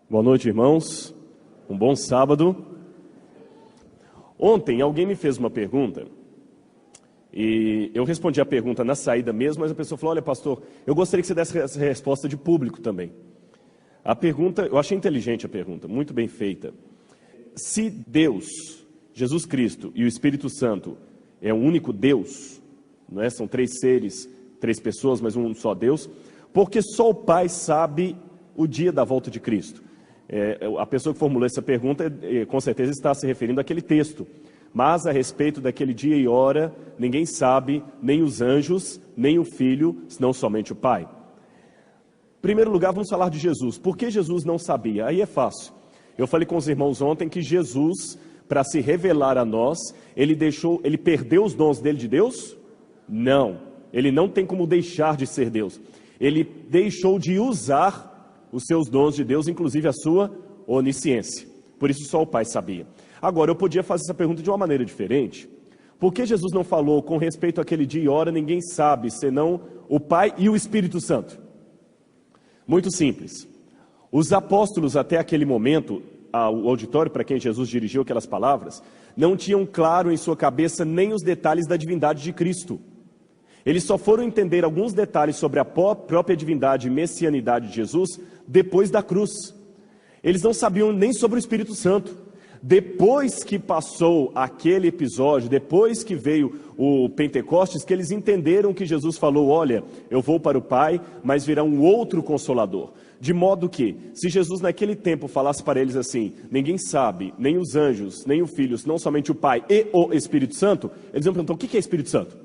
Boa noite, irmãos. Um bom sábado. Ontem alguém me fez uma pergunta e eu respondi a pergunta na saída mesmo, mas a pessoa falou: olha, pastor, eu gostaria que você desse essa resposta de público também. A pergunta, eu achei inteligente a pergunta, muito bem feita. Se Deus, Jesus Cristo e o Espírito Santo é um único Deus, não é? São três seres, três pessoas, mas um só Deus, porque só o Pai sabe o dia da volta de Cristo. A pessoa que formulou essa pergunta, com certeza está se referindo àquele texto. Mas a respeito daquele dia e hora, ninguém sabe, nem os anjos, nem o Filho, senão somente o Pai. Em primeiro lugar, vamos falar de Jesus. Por que Jesus não sabia? Aí é fácil. Eu falei com os irmãos ontem que Jesus, para se revelar a nós, ele perdeu os dons dele de Deus? Não. Ele não tem como deixar de ser Deus. Ele deixou de usar os seus dons de Deus, inclusive a sua onisciência. Por isso só o Pai sabia. Agora, eu podia fazer essa pergunta de uma maneira diferente. Por que Jesus não falou com respeito àquele dia e hora, ninguém sabe, senão o Pai e o Espírito Santo? Muito simples. Os apóstolos, até aquele momento, o auditório para quem Jesus dirigiu aquelas palavras, não tinham claro em sua cabeça nem os detalhes da divindade de Cristo. Eles só foram entender alguns detalhes sobre a própria divindade e messianidade de Jesus depois da cruz. Eles não sabiam nem sobre o Espírito Santo. Depois que passou aquele episódio, depois que veio o Pentecostes, que eles entenderam que Jesus falou: olha, eu vou para o Pai, mas virá um outro Consolador. De modo que, se Jesus naquele tempo falasse para eles assim: ninguém sabe, nem os anjos, nem o Filho, não somente o Pai e o Espírito Santo, eles iam perguntar: o que é Espírito Santo?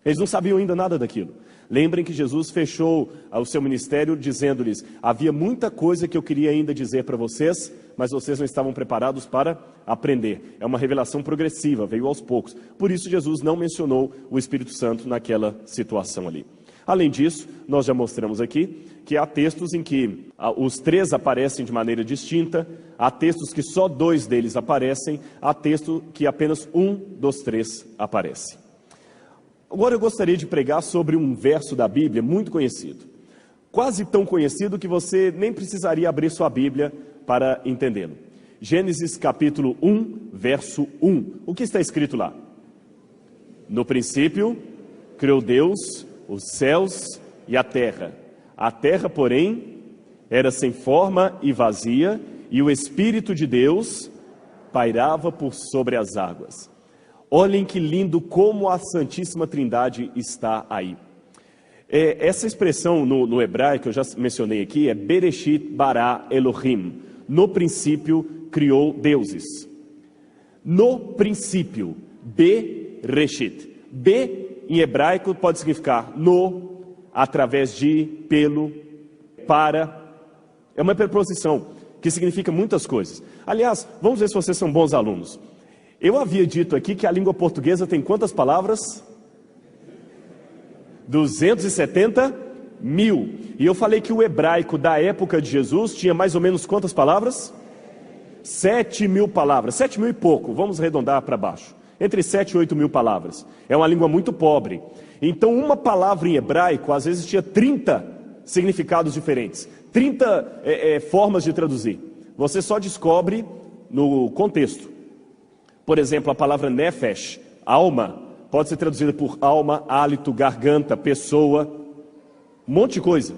Eles não sabiam ainda nada daquilo. Lembrem que Jesus fechou o seu ministério dizendo-lhes: havia muita coisa que eu queria ainda dizer para vocês, mas vocês não estavam preparados para aprender. É uma revelação progressiva, veio aos poucos. Por isso Jesus não mencionou o Espírito Santo naquela situação ali. Além disso, nós já mostramos aqui que há textos em que os três aparecem de maneira distinta, há textos que só dois deles aparecem, há texto que apenas um dos três aparece. Agora eu gostaria de pregar sobre um verso da Bíblia muito conhecido. Quase tão conhecido que você nem precisaria abrir sua Bíblia para entendê-lo. Gênesis capítulo 1, verso 1. O que está escrito lá? No princípio, criou Deus os céus e a terra. A terra, porém, era sem forma e vazia, e o Espírito de Deus pairava por sobre as águas. Olhem que lindo como a Santíssima Trindade está aí. Essa expressão no hebraico, eu já mencionei aqui, é Bereshit bara Elohim. No princípio criou deuses. No princípio, Bereshit. Be, em hebraico, pode significar no, através de, pelo, para. É uma preposição que significa muitas coisas. Aliás, vamos ver se vocês são bons alunos. Eu havia dito aqui que a língua portuguesa tem quantas palavras? 270 mil. E eu falei que o hebraico da época de Jesus tinha mais ou menos quantas palavras? 7 mil palavras. 7 mil e pouco, vamos arredondar para baixo. Entre 7 e 8 mil palavras. É uma língua muito pobre. Então uma palavra em hebraico às vezes tinha 30 significados diferentes. 30 formas de traduzir. Você só descobre no contexto. Por exemplo, a palavra nefesh, alma, pode ser traduzida por alma, hálito, garganta, pessoa, um monte de coisa.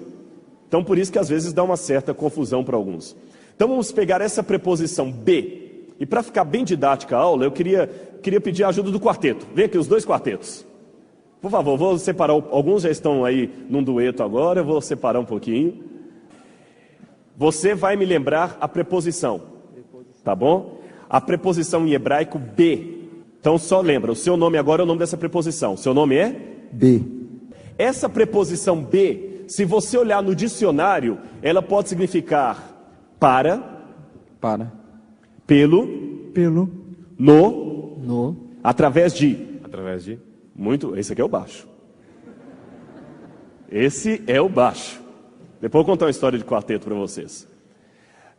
Então, por isso que às vezes dá uma certa confusão para alguns. Então, vamos pegar essa preposição be. E para ficar bem didática a aula, eu queria pedir a ajuda do quarteto. Vem aqui os dois quartetos. Por favor, vou separar, alguns já estão aí num dueto agora, eu vou separar um pouquinho. Você vai me lembrar a preposição, tá bom? A preposição em hebraico, be. Então só lembra, o seu nome agora é o nome dessa preposição. Seu nome é? Be. Essa preposição be, se você olhar no dicionário, ela pode significar para, pelo, no, através de. Esse aqui é o baixo. Esse é o baixo. Depois eu vou contar uma história de quarteto para vocês.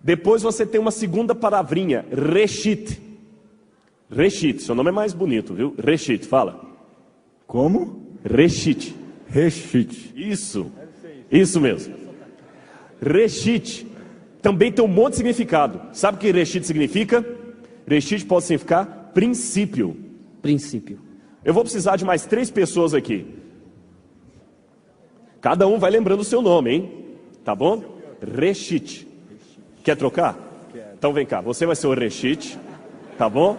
Depois você tem uma segunda palavrinha, reshit. Reshit, seu nome é mais bonito, viu? Reshit, fala. Como? Reshit. Reshit. Isso mesmo. Reshit. também tem um monte de significado. Sabe o que reshit significa? Reshit pode significar princípio. Princípio. Eu vou precisar de mais 3 pessoas aqui. Cada um vai lembrando o seu nome, hein? Tá bom? Reshit. Quer trocar? Então vem cá, você vai ser o reshit, tá bom?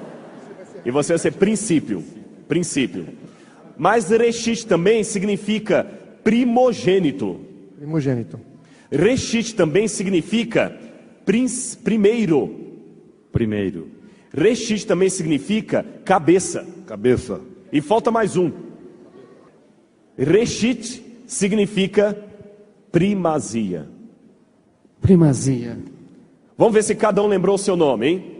E você vai ser princípio. Princípio. Mas reshit também significa primogênito. Primogênito. Reshit também significa primeiro. Primeiro. Reshit também significa cabeça. Cabeça. E falta mais um. Reshit significa primazia. Primazia. Vamos ver se cada um lembrou o seu nome, hein?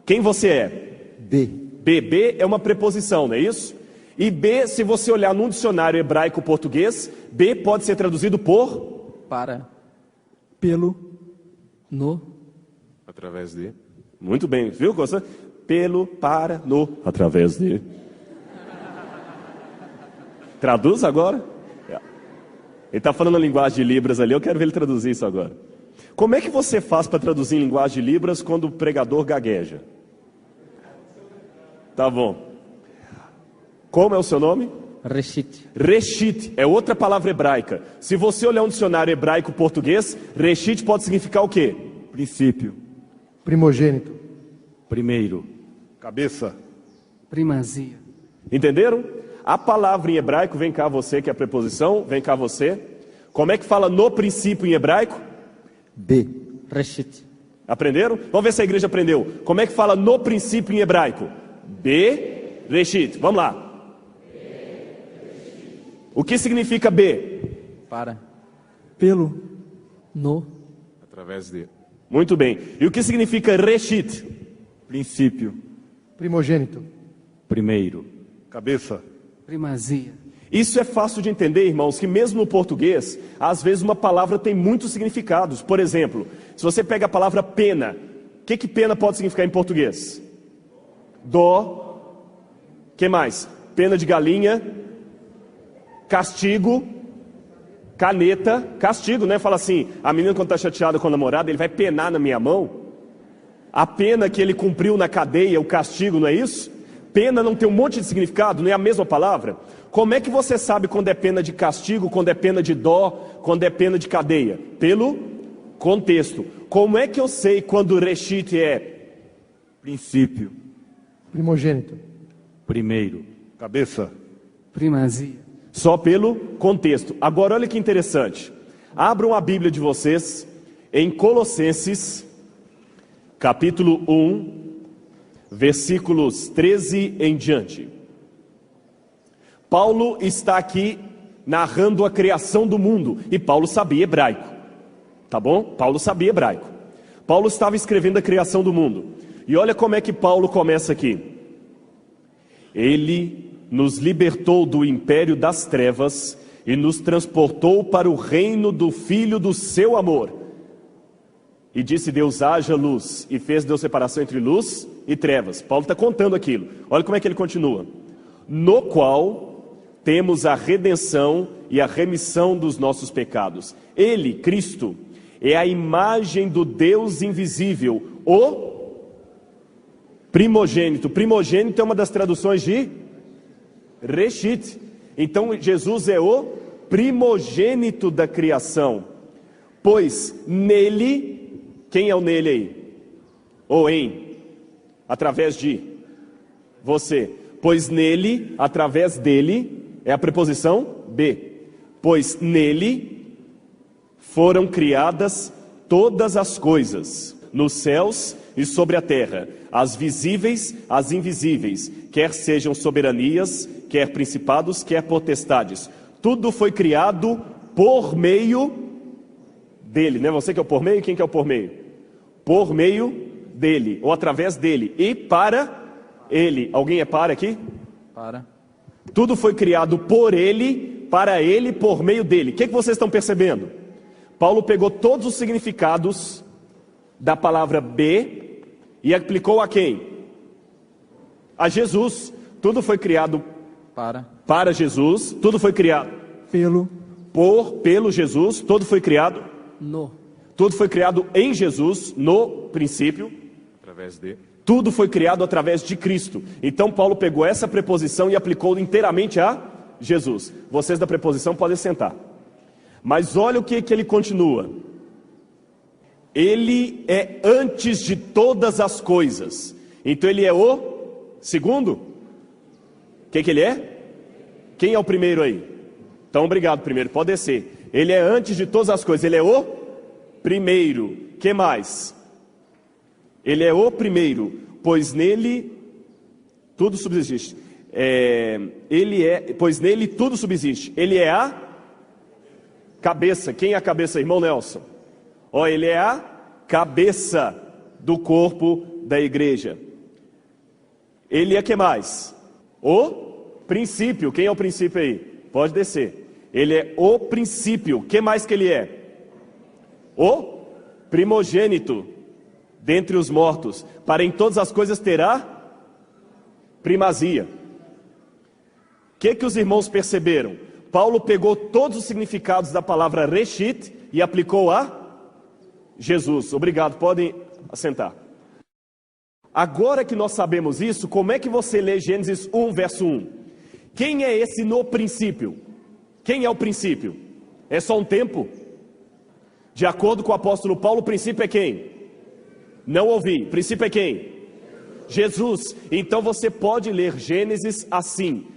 Quem você é? B. B é uma preposição, não é isso? E B, se você olhar num dicionário hebraico-português, B pode ser traduzido por... Para. Pelo. No. Através de. Muito bem, viu, Costa? Pelo, para, no, através de... Traduz agora? Ele está falando a linguagem de Libras ali, eu quero ver ele traduzir isso agora. Como é que você faz para traduzir em linguagem de Libras quando o pregador gagueja? Tá bom. Como é o seu nome? Reshit. Reshit é outra palavra hebraica. Se você olhar um dicionário hebraico-português, reshit pode significar o quê? Princípio. Primogênito. Primeiro. Cabeça. Primazia. Entenderam? A palavra em hebraico, vem cá você que é a preposição, vem cá você. Como é que fala no princípio em hebraico? B. Reshit. Aprenderam? Vamos ver se a igreja aprendeu. Como é que fala no princípio em hebraico? B, reshit. Vamos lá. O que significa B? Para. Pelo. No. Através de. Muito bem. E o que significa reshit? Princípio. Primogênito. Primeiro. Cabeça. Primazia. Isso é fácil de entender, irmãos, que mesmo no português, às vezes uma palavra tem muitos significados. Por exemplo, se você pega a palavra pena, o que pena pode significar em português? Dó. Que mais? Pena de galinha. Castigo. Caneta. Castigo, né? Fala assim, a menina quando está chateada com a namorada, ele vai penar na minha mão. A pena que ele cumpriu na cadeia, o castigo, não é isso? Pena não tem um monte de significado, não é a mesma palavra? Como é que você sabe quando é pena de castigo, quando é pena de dó, quando é pena de cadeia? Pelo contexto. Como é que eu sei quando reshit é? Princípio. Primogênito. Primeiro. Cabeça. Primazia. Só pelo contexto. Agora olha que interessante. Abram a Bíblia de vocês em Colossenses, capítulo 1, versículos 13 em diante. Paulo está aqui narrando a criação do mundo. E Paulo sabia hebraico. Tá bom? Paulo sabia hebraico. Paulo estava escrevendo a criação do mundo. E olha como é que Paulo começa aqui. Ele nos libertou do império das trevas e nos transportou para o reino do Filho do seu amor. E disse Deus, haja luz. E fez Deus separação entre luz e trevas. Paulo está contando aquilo. Olha como é que ele continua. No qual temos a redenção e a remissão dos nossos pecados. Ele, Cristo, é a imagem do Deus invisível, o primogênito. Primogênito é uma das traduções de reshit. Então Jesus é o primogênito da criação. Pois nele, quem é o nele aí? Ou em? Através de você. Pois nele, através dele, é a preposição B. Pois nele foram criadas todas as coisas, nos céus e sobre a terra, as visíveis, as invisíveis, quer sejam soberanias, quer principados, quer potestades. Tudo foi criado por meio dele, não é você que é o por meio? Quem que é o por meio? Por meio dele, ou através dele, e para ele. Alguém é para aqui? Para. Tudo foi criado por ele, para ele, por meio dele. O que vocês estão percebendo? Paulo pegou todos os significados da palavra B e aplicou a quem? A Jesus. Tudo foi criado para Jesus. Tudo foi criado Pelo. pelo Jesus. Tudo foi criado No. Tudo foi criado em Jesus, no princípio. Através de. Tudo foi criado através de Cristo. Então Paulo pegou essa preposição e aplicou inteiramente a Jesus. Vocês da preposição podem sentar. Mas olha o que ele continua. Ele é antes de todas as coisas. Então ele é o segundo? O que ele é? Quem é o primeiro aí? Então obrigado, primeiro, pode descer. Ele é antes de todas as coisas, ele é o primeiro. Que mais? Ele é o primeiro, pois nele tudo subsiste. Pois nele tudo subsiste. Ele é a cabeça. Quem é a cabeça, irmão Nelson? Ele é a cabeça do corpo da igreja. Ele é que mais? O princípio. Quem é o princípio aí? Pode descer. Ele é o princípio. Que mais que ele é? O primogênito dentre os mortos, para em todas as coisas terá primazia. O que os irmãos perceberam? Paulo pegou todos os significados da palavra reshit e aplicou a Jesus. Obrigado, podem assentar. Agora que nós sabemos isso, como é que você lê Gênesis 1, verso 1? Quem é esse no princípio? Quem é o princípio? É só um tempo? De acordo com o apóstolo Paulo, o princípio é quem? Não ouvi. O princípio é quem? Jesus. Então você pode ler Gênesis assim: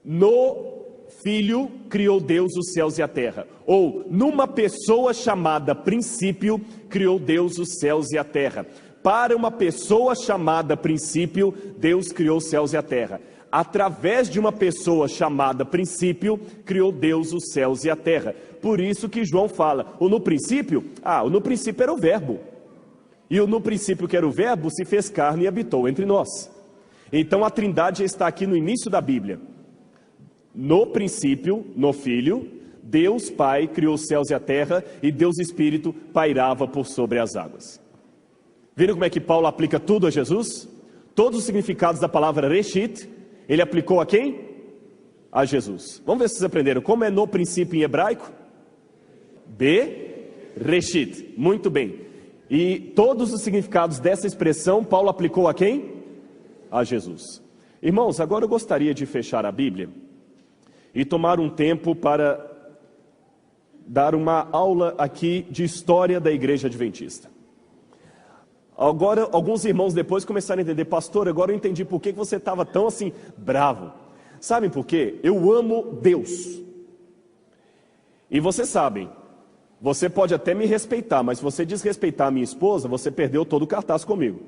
no Filho criou Deus os céus e a terra. Ou, numa pessoa chamada princípio, criou Deus os céus e a terra. Para uma pessoa chamada princípio, Deus criou os céus e a terra. Através de uma pessoa chamada princípio, criou Deus os céus e a terra. Por isso que João fala, o no princípio era o verbo. E o no princípio que era o verbo se fez carne e habitou entre nós. Então a trindade está aqui no início da Bíblia. No princípio, no Filho, Deus Pai criou os céus e a terra, e Deus Espírito pairava por sobre as águas. Viram como é que Paulo aplica tudo a Jesus? Todos os significados da palavra reshit, ele aplicou a quem? A Jesus. Vamos ver se vocês aprenderam. Como é no princípio em hebraico? Reshit. Muito bem. E todos os significados dessa expressão, Paulo aplicou a quem? A Jesus. Irmãos, agora eu gostaria de fechar a Bíblia e tomar um tempo para dar uma aula aqui de história da Igreja Adventista. Agora, alguns irmãos depois começaram a entender: pastor, agora eu entendi por que você estava tão assim, bravo. Sabem por quê? Eu amo Deus. E vocês sabem, você pode até me respeitar, mas se você desrespeitar a minha esposa, você perdeu todo o cartaz comigo.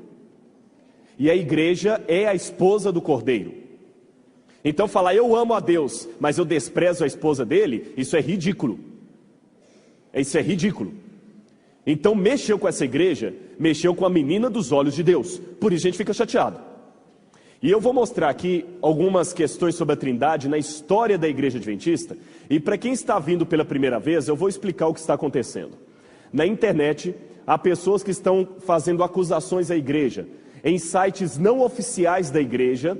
E a igreja é a esposa do Cordeiro. Então falar eu amo a Deus, mas eu desprezo a esposa dele, isso é ridículo. Isso é ridículo. Então mexeu com essa igreja, mexeu com a menina dos olhos de Deus. Por isso a gente fica chateado. E eu vou mostrar aqui algumas questões sobre a Trindade na história da Igreja Adventista. E para quem está vindo pela primeira vez, eu vou explicar o que está acontecendo. Na internet, há pessoas que estão fazendo acusações à igreja, em sites não oficiais da igreja.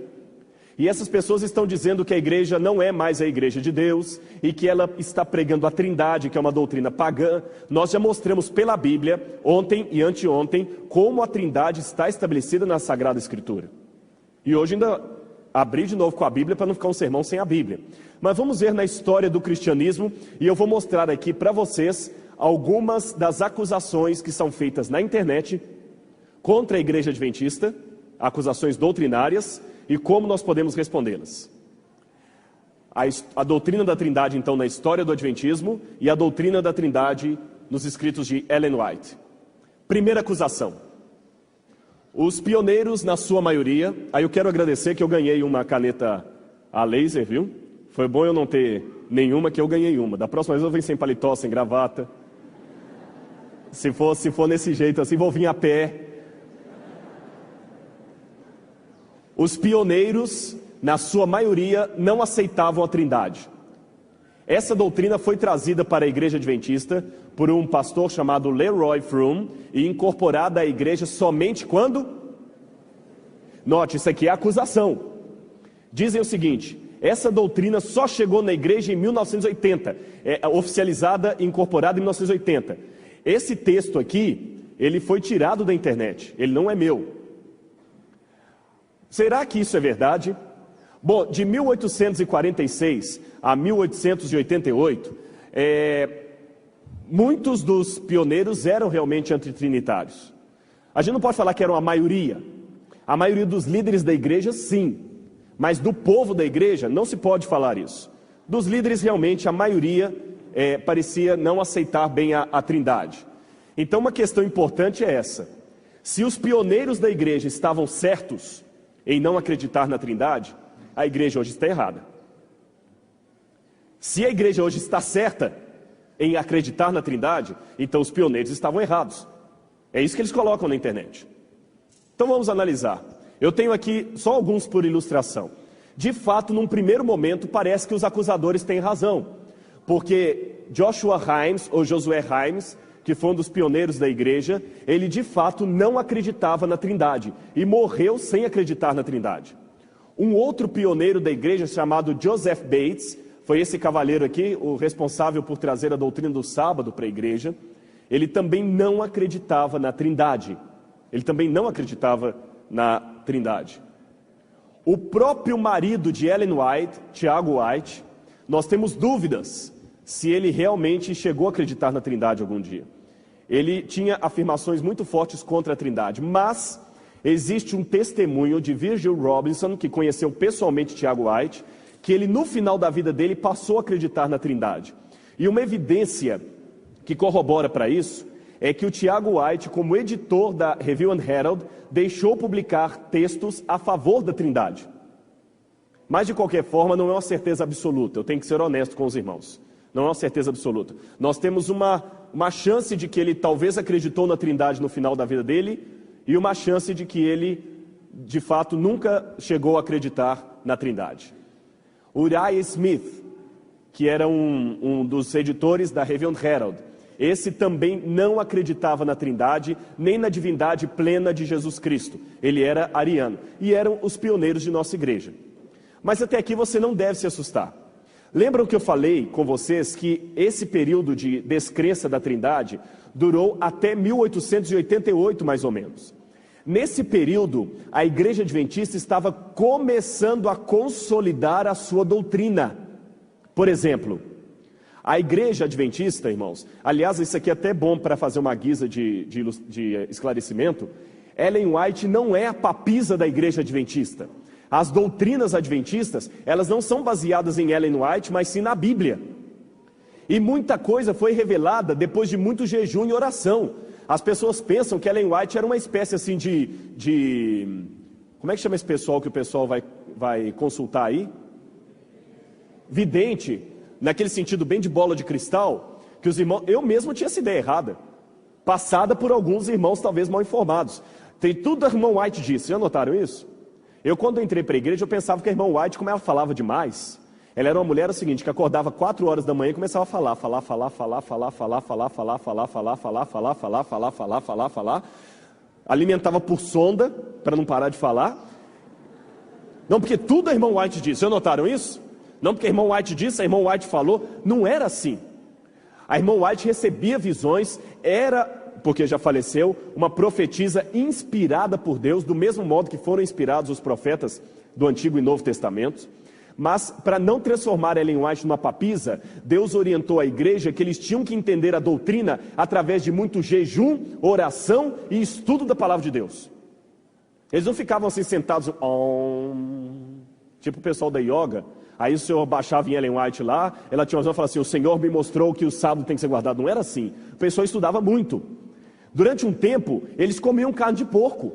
E essas pessoas estão dizendo que a igreja não é mais a igreja de Deus e que ela está pregando a Trindade, que é uma doutrina pagã. Nós já mostramos pela Bíblia, ontem e anteontem, como a Trindade está estabelecida na Sagrada Escritura. E hoje ainda abri de novo com a Bíblia para não ficar um sermão sem a Bíblia. Mas vamos ver na história do cristianismo, e eu vou mostrar aqui para vocês algumas das acusações que são feitas na internet contra a Igreja Adventista, acusações doutrinárias, e como nós podemos respondê-las. A doutrina da Trindade, então, na história do Adventismo, e a doutrina da Trindade nos escritos de Ellen White. Primeira acusação. Os pioneiros, na sua maioria, aí eu quero agradecer que eu ganhei uma caneta a laser, viu? Foi bom eu não ter nenhuma, que eu ganhei uma. Da próxima vez eu venho sem paletó, sem gravata. Se for nesse jeito assim, vou vir a pé. Os pioneiros, na sua maioria, não aceitavam a Trindade. Essa doutrina foi trazida para a Igreja Adventista por um pastor chamado Leroy Froom e incorporada à igreja somente quando? Note, isso aqui é acusação. Dizem o seguinte: essa doutrina só chegou na igreja em 1980, oficializada e incorporada em 1980. Esse texto aqui, ele foi tirado da internet, ele não é meu. Será que isso é verdade? Bom, de 1846 a 1888, muitos dos pioneiros eram realmente antitrinitários. A gente não pode falar que eram a maioria. A maioria dos líderes da igreja, sim. Mas do povo da igreja, não se pode falar isso. Dos líderes, realmente, a maioria parecia não aceitar bem a trindade. Então, uma questão importante é essa. Se os pioneiros da igreja estavam certos em não acreditar na trindade, a igreja hoje está errada. Se a igreja hoje está certa em acreditar na trindade, então os pioneiros estavam errados. É isso que eles colocam na internet. Então vamos analisar. Eu tenho aqui só alguns por ilustração. De fato, num primeiro momento, parece que os acusadores têm razão. Porque Joshua Himes, ou Josué Himes, que foi um dos pioneiros da igreja, ele de fato não acreditava na trindade. E morreu sem acreditar na trindade. Um outro pioneiro da igreja, chamado Joseph Bates, foi esse cavalheiro aqui, o responsável por trazer a doutrina do sábado para a igreja. Ele também não acreditava na trindade. Ele também não acreditava na trindade. O próprio marido de Ellen White, Tiago White, nós temos dúvidas se ele realmente chegou a acreditar na trindade algum dia. Ele tinha afirmações muito fortes contra a trindade, mas existe um testemunho de Virgil Robinson, que conheceu pessoalmente Tiago White, que ele no final da vida dele passou a acreditar na trindade. E uma evidência que corrobora para isso é que o Tiago White, como editor da Review and Herald, deixou publicar textos a favor da trindade. Mas de qualquer forma não é uma certeza absoluta, eu tenho que ser honesto com os irmãos. Não é uma certeza absoluta. Nós temos uma chance de que ele talvez acreditou na trindade no final da vida dele, e uma chance de que ele, de fato, nunca chegou a acreditar na trindade. Uriah Smith, que era um dos editores da Review and Herald, esse também não acreditava na trindade, nem na divindade plena de Jesus Cristo. Ele era ariano, e eram os pioneiros de nossa igreja. Mas até aqui você não deve se assustar. Lembram que eu falei com vocês que esse período de descrença da trindade durou até 1888, mais ou menos. Nesse período, a igreja adventista estava começando a consolidar a sua doutrina. Por exemplo, a igreja adventista, irmãos, aliás, isso aqui é até bom para fazer uma guisa de esclarecimento. Ellen White não é a papisa da igreja adventista. As doutrinas adventistas, elas não são baseadas em Ellen White, mas sim na Bíblia. E muita coisa foi revelada depois de muito jejum e oração. As pessoas pensam que Ellen White era uma espécie assim como é que chama esse pessoal que o pessoal vai consultar aí? Vidente, naquele sentido bem de bola de cristal, que os irmãos, eu mesmo tinha essa ideia errada, passada por alguns irmãos talvez mal informados. Tem tudo a irmã White disse, já notaram isso? Eu, quando entrei para a igreja, eu pensava que a irmã White, como ela falava demais, ela era uma mulher o seguinte, que acordava 4 horas da manhã e começava a falar, alimentava por sonda, para não parar de falar. Não, porque tudo a irmã White disse, já notaram isso? Não, porque a irmã White disse, a irmã White falou, não era assim. A irmã White recebia visões, era, porque já faleceu, uma profetisa inspirada por Deus, do mesmo modo que foram inspirados os profetas do Antigo e Novo Testamento. Mas, para não transformar Ellen White numa papisa, Deus orientou a igreja que eles tinham que entender a doutrina através de muito jejum, oração e estudo da palavra de Deus. Eles não ficavam assim sentados, tipo o pessoal da yoga. Aí o Senhor baixava em Ellen White lá, ela tinha uma visão e falava assim, o Senhor me mostrou que o sábado tem que ser guardado. Não era assim. O pessoal estudava muito. Durante um tempo, eles comiam carne de porco.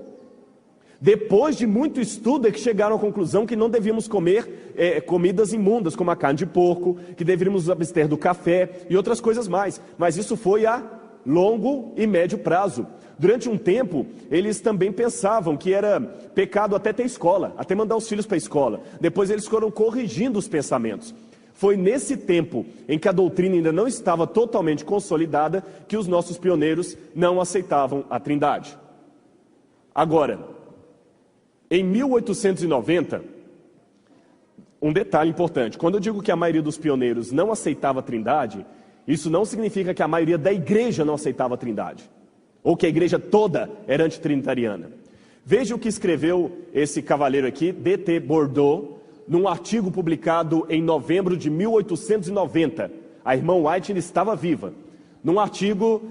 Depois de muito estudo é que chegaram à conclusão que não devíamos comer comidas imundas, como a carne de porco, que deveríamos abster do café e outras coisas mais. Mas isso foi a longo e médio prazo. Durante um tempo, eles também pensavam que era pecado até ter escola, até mandar os filhos para a escola. Depois eles foram corrigindo os pensamentos. Foi nesse tempo em que a doutrina ainda não estava totalmente consolidada que os nossos pioneiros não aceitavam a trindade. Agora, em 1890, um detalhe importante, quando eu digo que a maioria dos pioneiros não aceitava a trindade, Isso não significa que a maioria da igreja não aceitava a Trindade, ou que a igreja toda era antitrinitariana. Veja o que escreveu esse cavaleiro aqui, D.T. Bordeaux, num artigo publicado em novembro de 1890. A irmã White ainda estava viva. Num artigo,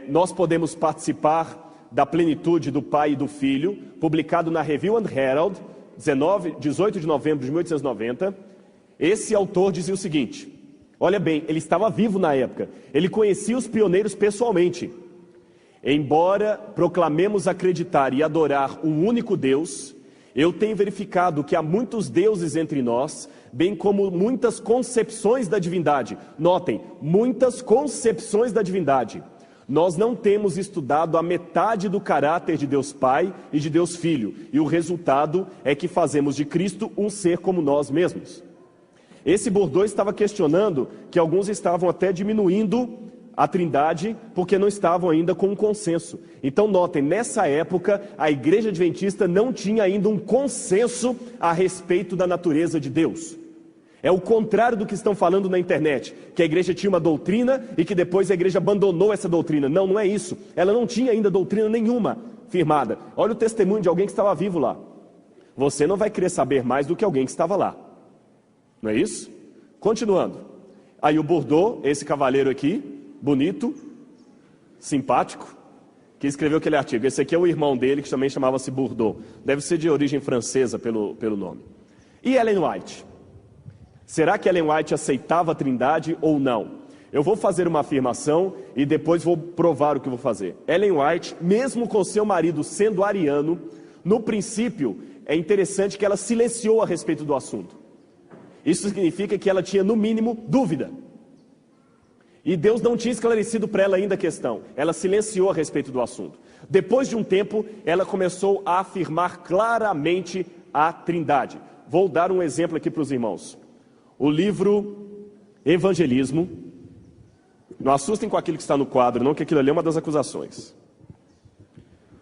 Nós Podemos Participar da Plenitude do Pai e do Filho, publicado na Review and Herald, 18 de novembro de 1890, esse autor dizia o seguinte: olha bem, ele estava vivo na época, ele conhecia os pioneiros pessoalmente. Embora proclamemos acreditar e adorar um único Deus, eu tenho verificado que há muitos deuses entre nós, bem como muitas concepções da divindade. Notem, muitas concepções da divindade. Nós não temos estudado a metade do caráter de Deus Pai e de Deus Filho, e o resultado é que fazemos de Cristo um ser como nós mesmos. Esse Bordeaux estava questionando que alguns estavam até diminuindo a Trindade, porque não estavam ainda com um consenso. Então notem, nessa época, a Igreja Adventista não tinha ainda um consenso a respeito da natureza de Deus. É o contrário do que estão falando na internet, que a igreja tinha uma doutrina e que depois a igreja abandonou essa doutrina. Não, não é isso. Ela não tinha ainda doutrina nenhuma firmada. Olha o testemunho de alguém que estava vivo lá. Você não vai querer saber mais do que alguém que estava lá. Não é isso? Continuando. Aí o Bordeaux, esse cavaleiro aqui, bonito, simpático, que escreveu aquele artigo. Esse aqui é o irmão dele, que também chamava-se Bordeaux. Deve ser de origem francesa pelo nome. E Ellen White? Será que Ellen White aceitava a Trindade ou não? Eu vou fazer uma afirmação e depois vou provar o que vou fazer. Ellen White, mesmo com seu marido sendo ariano, no princípio, é interessante que ela silenciou a respeito do assunto. Isso significa que ela tinha, no mínimo, dúvida. E Deus não tinha esclarecido para ela ainda a questão. Ela silenciou a respeito do assunto. Depois de um tempo, ela começou a afirmar claramente a Trindade. Vou dar um exemplo aqui para os irmãos. O livro Evangelismo, não assustem com aquilo que está no quadro, não, que aquilo ali é uma das acusações.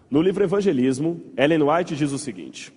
No livro Evangelismo, Ellen White diz o seguinte: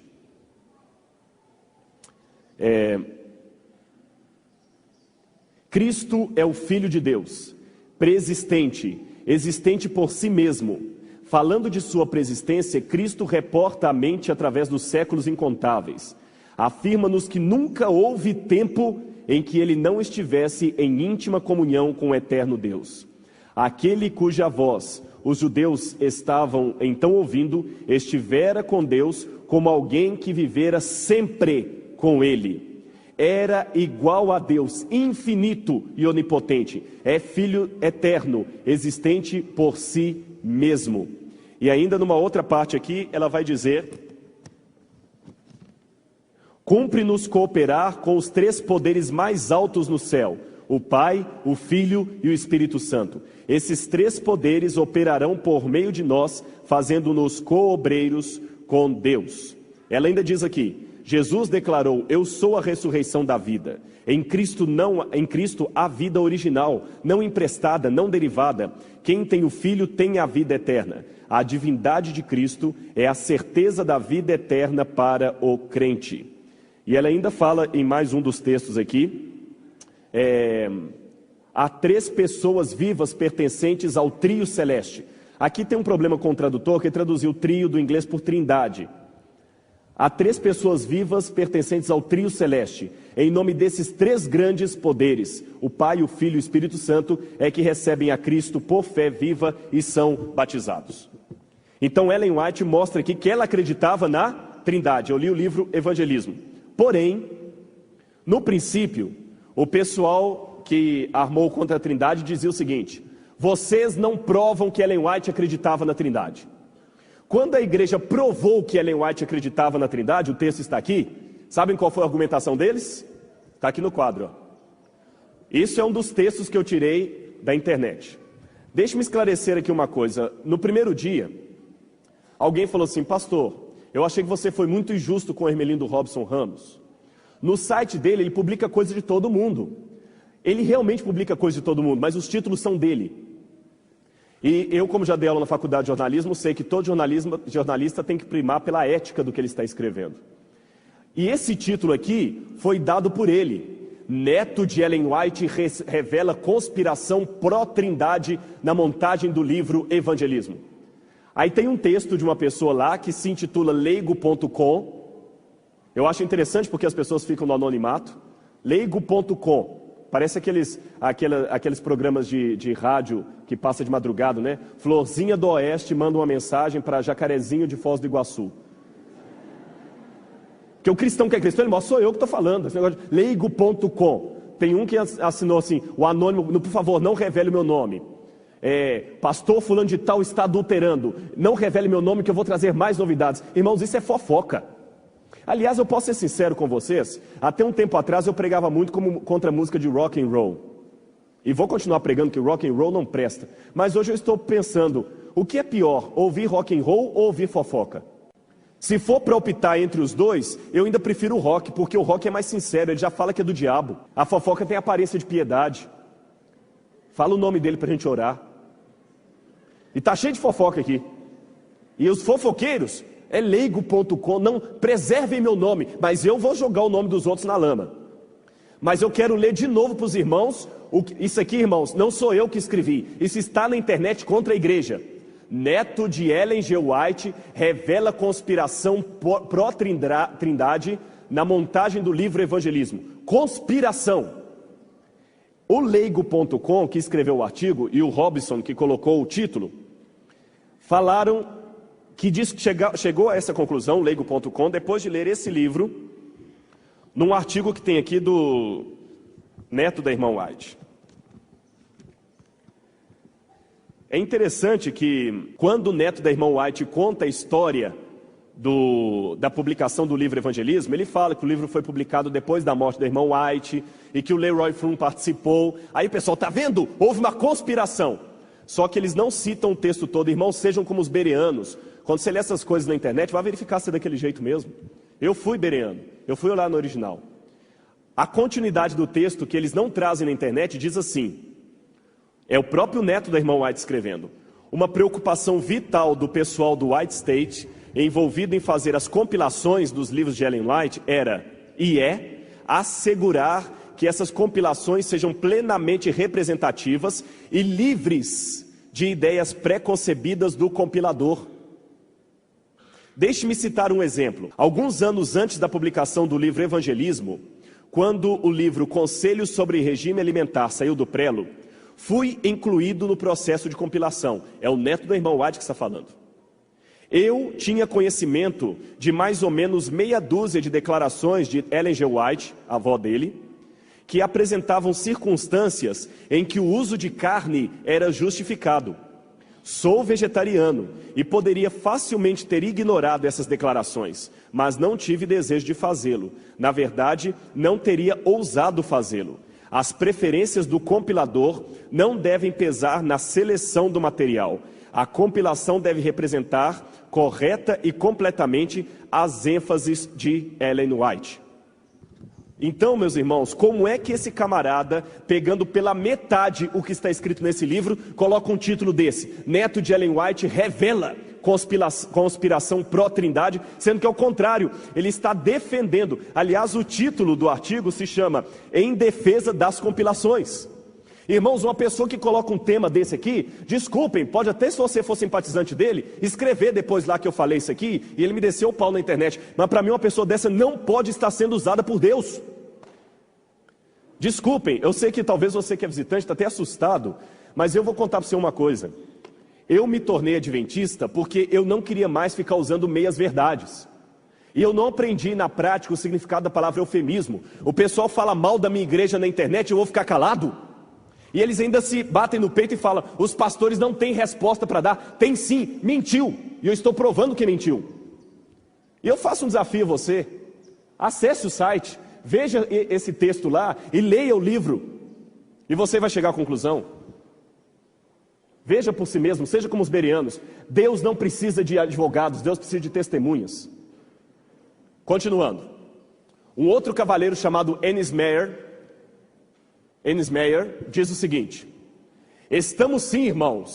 Cristo é o Filho de Deus, preexistente, existente por si mesmo. Falando de sua preexistência, Cristo reporta a mente através dos séculos incontáveis. Afirma-nos que nunca houve tempo em que ele não estivesse em íntima comunhão com o eterno Deus. Aquele cuja voz os judeus estavam então ouvindo, estivera com Deus como alguém que vivera sempre com ele. Era igual a Deus, infinito e onipotente. É Filho eterno, existente por si mesmo. E ainda numa outra parte aqui, ela vai dizer: cumpre-nos cooperar com os três poderes mais altos no céu, o Pai, o Filho e o Espírito Santo. Esses três poderes operarão por meio de nós, fazendo-nos co-obreiros com Deus. Ela ainda diz aqui: Jesus declarou: eu sou a ressurreição da vida. Em Cristo há vida original, não emprestada, não derivada. Quem tem o Filho tem a vida eterna. A divindade de Cristo é a certeza da vida eterna para o crente. E ela ainda fala em mais um dos textos aqui, há três pessoas vivas pertencentes ao trio celeste. Aqui tem um problema com o tradutor, que traduziu trio do inglês por trindade. Há três pessoas vivas pertencentes ao trio celeste. Em nome desses três grandes poderes, o Pai, o Filho e o Espírito Santo, é que recebem a Cristo por fé viva e são batizados. Então Ellen White mostra aqui que ela acreditava na Trindade. Eu li o livro Evangelismo. Porém, no princípio, o pessoal que armou contra a Trindade dizia o seguinte: vocês não provam que Ellen White acreditava na Trindade. Quando a igreja provou que Ellen White acreditava na Trindade, o texto está aqui, sabem qual foi a argumentação deles? Está aqui no quadro. Isso é um dos textos que eu tirei da internet. Deixe-me esclarecer aqui uma coisa. No primeiro dia, alguém falou assim: pastor, eu achei que você foi muito injusto com o Hermelindo Robson Ramos. No site dele, ele publica coisa de todo mundo. Ele realmente publica coisa de todo mundo, mas os títulos são dele. E eu, como já dei aula na faculdade de jornalismo, sei que todo jornalista tem que primar pela ética do que ele está escrevendo. E esse título aqui foi dado por ele. Neto de Ellen White revela conspiração pró-trindade na montagem do livro Evangelismo. Aí tem um texto de uma pessoa lá que se intitula leigo.com. Eu acho interessante porque as pessoas ficam no anonimato. Leigo.com. Parece aqueles programas de rádio que passa de madrugada, né? Florzinha do Oeste manda uma mensagem para Jacarezinho de Foz do Iguaçu. Porque o cristão que é cristão, ele mostra, sou eu que estou falando. Esse negócio de leigo.com. Tem um que assinou assim, o anônimo, por favor, não revele o meu nome. Pastor fulano de tal está adulterando. Não revele meu nome que eu vou trazer mais novidades. Irmãos, isso é fofoca. Aliás, eu posso ser sincero com vocês, até um tempo atrás eu pregava muito contra a música de rock and roll. E vou continuar pregando que rock and roll não presta. Mas hoje eu estou pensando, o que é pior, ouvir rock and roll ou ouvir fofoca? Se for para optar entre os dois, eu ainda prefiro o rock, porque o rock é mais sincero, ele já fala que é do diabo. A fofoca tem aparência de piedade. Fala o nome dele para a gente orar. E tá cheio de fofoca aqui. E os fofoqueiros... É leigo.com, não preservem meu nome, mas eu vou jogar o nome dos outros na lama. Mas eu quero ler de novo para os irmãos, isso aqui, irmãos, não sou eu que escrevi, isso está na internet contra a igreja. Neto de Ellen G. White revela conspiração pró-trindade na montagem do livro Evangelismo. Conspiração. O leigo.com, que escreveu o artigo, e o Robson, que colocou o título, falaram... que diz que chegou a essa conclusão, leigo.com, depois de ler esse livro, num artigo que tem aqui do neto da irmã White. É interessante que, quando o neto da irmã White conta a história da publicação do livro Evangelismo, ele fala que o livro foi publicado depois da morte da irmã White, e que o Leroy Froome participou. Aí o pessoal, tá vendo? Houve uma conspiração. Só que eles não citam o texto todo. Irmãos, sejam como os bereanos. Quando você lê essas coisas na internet, vai verificar se é daquele jeito mesmo. Eu fui bereano, eu fui olhar no original. A continuidade do texto que eles não trazem na internet diz assim, é o próprio neto da irmã White escrevendo: uma preocupação vital do pessoal do White State, envolvido em fazer as compilações dos livros de Ellen White, era, e é, assegurar que essas compilações sejam plenamente representativas e livres de ideias pré-concebidas do compilador. Deixe-me citar um exemplo. Alguns anos antes da publicação do livro Evangelismo, quando o livro Conselhos sobre Regime Alimentar saiu do prelo, fui incluído no processo de compilação. É o neto da irmã White que está falando. Eu tinha conhecimento de mais ou menos meia dúzia de declarações de Ellen G. White, a avó dele, que apresentavam circunstâncias em que o uso de carne era justificado. Sou vegetariano e poderia facilmente ter ignorado essas declarações, mas não tive desejo de fazê-lo. Na verdade, não teria ousado fazê-lo. As preferências do compilador não devem pesar na seleção do material. A compilação deve representar correta e completamente as ênfases de Ellen White. Então, meus irmãos, como é que esse camarada, pegando pela metade o que está escrito nesse livro, coloca um título desse? Neto de Ellen White revela conspiração pró-trindade, sendo que é o contrário, ele está defendendo. Aliás, o título do artigo se chama Em Defesa das Compilações. Irmãos, uma pessoa que coloca um tema desse aqui, desculpem, pode até, se você for simpatizante dele, escrever depois lá que eu falei isso aqui, e ele me desceu o pau na internet, mas para mim uma pessoa dessa não pode estar sendo usada por Deus. Desculpem, eu sei que talvez você que é visitante está até assustado, mas eu vou contar para você uma coisa. Eu me tornei adventista porque eu não queria mais ficar usando meias verdades. E eu não aprendi na prática o significado da palavra eufemismo. O pessoal fala mal da minha igreja na internet, eu vou ficar calado? E eles ainda se batem no peito e falam, os pastores não têm resposta para dar. Tem sim, mentiu. E eu estou provando que mentiu. E eu faço um desafio a você. Acesse o site, veja esse texto lá e leia o livro. E você vai chegar à conclusão. Veja por si mesmo, seja como os bereanos. Deus não precisa de advogados, Deus precisa de testemunhas. Continuando. Um outro cavaleiro chamado Ennis Meyer diz o seguinte: estamos sim, irmão,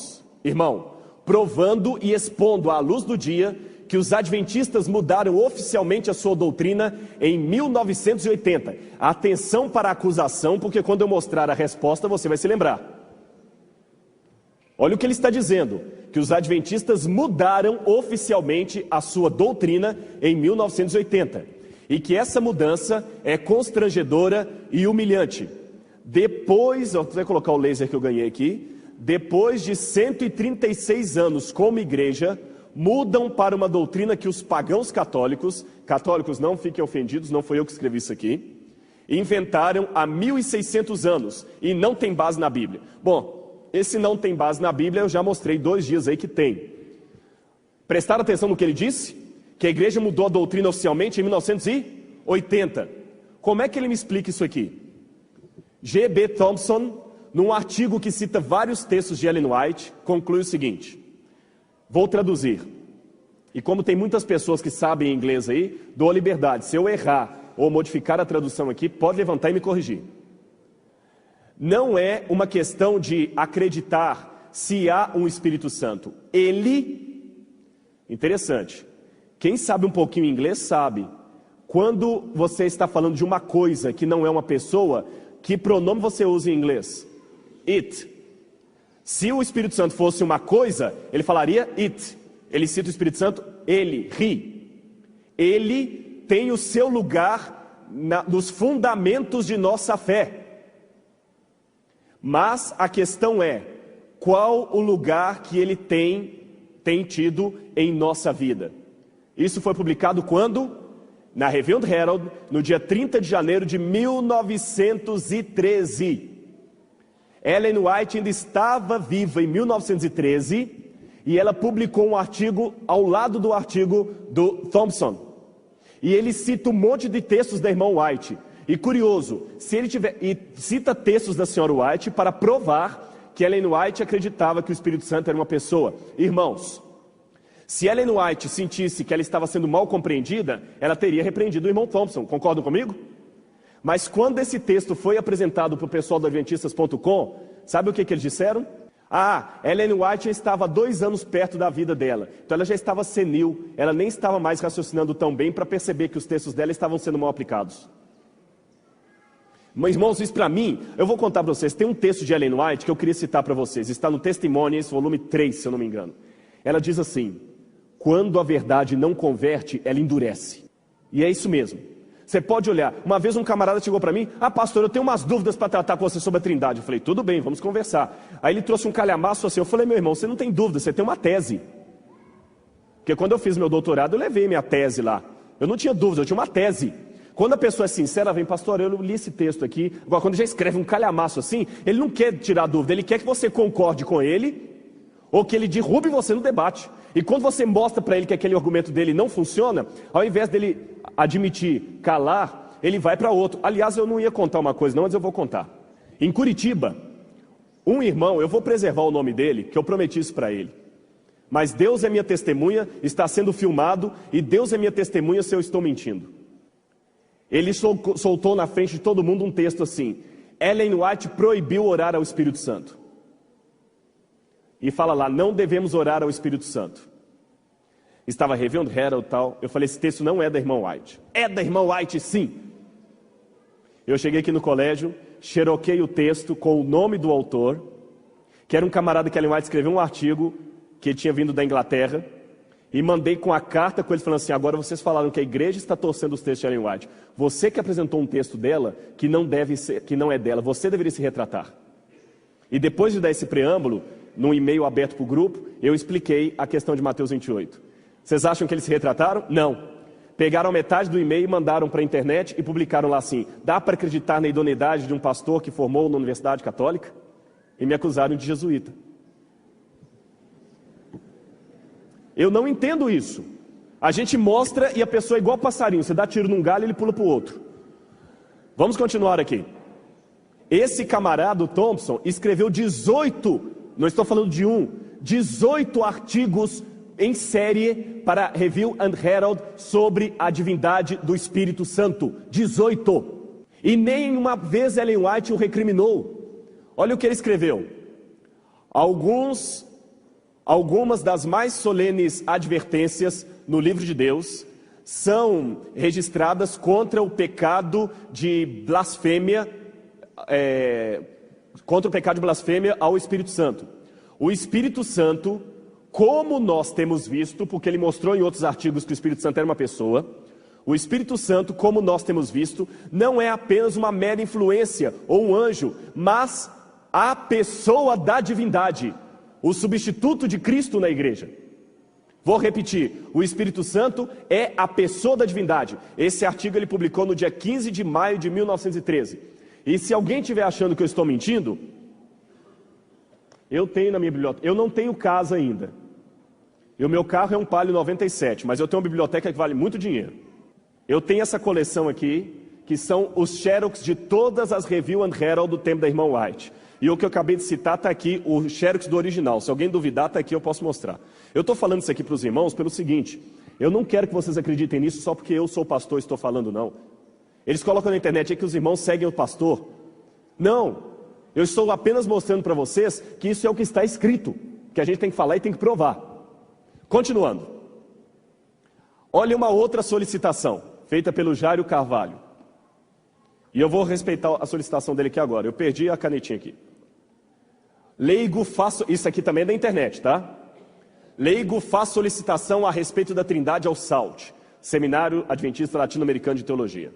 provando e expondo à luz do dia que os adventistas mudaram oficialmente a sua doutrina em 1980. Atenção para a acusação, porque quando eu mostrar a resposta você vai se lembrar. Olha o que ele está dizendo, que os adventistas mudaram oficialmente a sua doutrina em 1980. E que essa mudança é constrangedora e humilhante. Depois, eu vou colocar o laser que eu ganhei aqui, depois de 136 anos como igreja, mudam para uma doutrina que os pagãos católicos não fiquem ofendidos, não foi eu que escrevi isso aqui, inventaram há 1.600 anos e não tem base na Bíblia. Bom, esse não tem base na Bíblia, eu já mostrei 2 dias aí que tem. Prestaram atenção no que ele disse? Que a igreja mudou a doutrina oficialmente em 1980. Como é que ele me explica isso aqui? G.B. Thompson, num artigo que cita vários textos de Ellen White, conclui o seguinte. Vou traduzir. E como tem muitas pessoas que sabem inglês aí, dou a liberdade. Se eu errar ou modificar a tradução aqui, pode levantar e me corrigir. Não é uma questão de acreditar se há um Espírito Santo. Interessante, quem sabe um pouquinho inglês sabe, quando você está falando de uma coisa que não é uma pessoa, que pronome você usa em inglês? It. Se o Espírito Santo fosse uma coisa, ele falaria it. Ele cita o Espírito Santo, ele, he. Ele tem o seu lugar nos fundamentos de nossa fé. Mas a questão é, qual o lugar que ele tem tido em nossa vida? Isso foi publicado quando? Na Review and Herald, no dia 30 de janeiro de 1913. Ellen White ainda estava viva em 1913 e ela publicou um artigo ao lado do artigo do Thompson. E ele cita um monte de textos da irmã White. E curioso, e cita textos da senhora White para provar que Ellen White acreditava que o Espírito Santo era uma pessoa. Irmãos, se Ellen White sentisse que ela estava sendo mal compreendida, ela teria repreendido o irmão Thompson. Concordam comigo? Mas quando esse texto foi apresentado para o pessoal do Adventistas.com, sabe o que eles disseram? Ellen White estava 2 anos perto da vida dela. Então ela já estava senil, ela nem estava mais raciocinando tão bem para perceber que os textos dela estavam sendo mal aplicados. Mas, irmãos, isso para mim, eu vou contar para vocês, tem um texto de Ellen White que eu queria citar para vocês, está no Testimonies, volume 3, se eu não me engano. Ela diz assim, quando a verdade não converte, ela endurece. E é isso mesmo. Você pode olhar, uma vez um camarada chegou para mim, pastor, eu tenho umas dúvidas para tratar com você sobre a Trindade. Eu falei, tudo bem, vamos conversar. Aí ele trouxe um calhamaço assim, eu falei, meu irmão, você não tem dúvida, você tem uma tese. Porque quando eu fiz meu doutorado, eu levei minha tese lá. Eu não tinha dúvida, eu tinha uma tese. Quando a pessoa é sincera, vem, pastor, eu li esse texto aqui. Agora, quando já escreve um calhamaço assim, ele não quer tirar dúvida, ele quer que você concorde com ele, ou que ele derrube você no debate. E quando você mostra para ele que aquele argumento dele não funciona, ao invés dele admitir, calar, ele vai para outro. Aliás, eu não ia contar uma coisa não, mas eu vou contar. Em Curitiba, um irmão, eu vou preservar o nome dele, que eu prometi isso para ele. Mas Deus é minha testemunha, está sendo filmado, e Deus é minha testemunha se eu estou mentindo. Ele soltou na frente de todo mundo um texto assim, Ellen White proibiu orar ao Espírito Santo. E fala lá, não devemos orar ao Espírito Santo. Estava Review and Herald e tal, eu falei, esse texto não é da irmã White. É da irmã White, sim. Eu cheguei aqui no colégio, xeroquei o texto com o nome do autor, que era um camarada que Ellen White escreveu um artigo, que tinha vindo da Inglaterra, e mandei com a carta com ele falando assim, agora vocês falaram que a igreja está torcendo os textos de Ellen White. Você que apresentou um texto dela, que não é dela, você deveria se retratar. E depois de dar esse preâmbulo, num e-mail aberto para o grupo, eu expliquei a questão de Mateus 28. Vocês acham que eles se retrataram? Não. Pegaram metade do e-mail, mandaram para a internet e publicaram lá assim, dá para acreditar na idoneidade de um pastor que formou na Universidade Católica? E me acusaram de jesuíta. Eu não entendo isso. A gente mostra e a pessoa é igual passarinho. Você dá tiro num galho e ele pula para o outro. Vamos continuar aqui. Esse camarada, o Thompson, escreveu 18, não estou falando de 18 artigos em série para Review and Herald sobre a divindade do Espírito Santo. 18. E nenhuma vez Ellen White o recriminou. Olha o que ele escreveu. Alguns algumas das mais solenes advertências no livro de Deus são registradas contra o pecado de blasfêmia, ao Espírito Santo. O Espírito Santo, como nós temos visto, porque ele mostrou em outros artigos que o Espírito Santo era uma pessoa, o Espírito Santo, como nós temos visto, não é apenas uma mera influência ou um anjo, mas a pessoa da divindade, o substituto de Cristo na igreja. Vou repetir, o Espírito Santo é a pessoa da divindade. Esse artigo ele publicou no dia 15 de maio de 1913. E se alguém estiver achando que eu estou mentindo, eu tenho na minha biblioteca, eu não tenho casa ainda. E o meu carro é um Palio 97, mas eu tenho uma biblioteca que vale muito dinheiro. Eu tenho essa coleção aqui, que são os xerox de todas as Review and Herald do tempo da irmã White. E o que eu acabei de citar está aqui, o xerox do original. Se alguém duvidar, está aqui, eu posso mostrar. Eu estou falando isso aqui para os irmãos pelo seguinte: eu não quero que vocês acreditem nisso só porque eu sou pastor e estou falando, não. Eles colocam na internet aí que os irmãos seguem o pastor. Não, eu estou apenas mostrando para vocês que isso é o que está escrito, que a gente tem que falar e tem que provar. Continuando. Olha uma outra solicitação, feita pelo Jairo Carvalho. E eu vou respeitar a solicitação dele aqui agora. Eu perdi a canetinha aqui. Leigo faz... Isso aqui também é da internet, tá? Leigo faz solicitação a respeito da Trindade ao SALT, Seminário Adventista Latino-Americano de Teologia.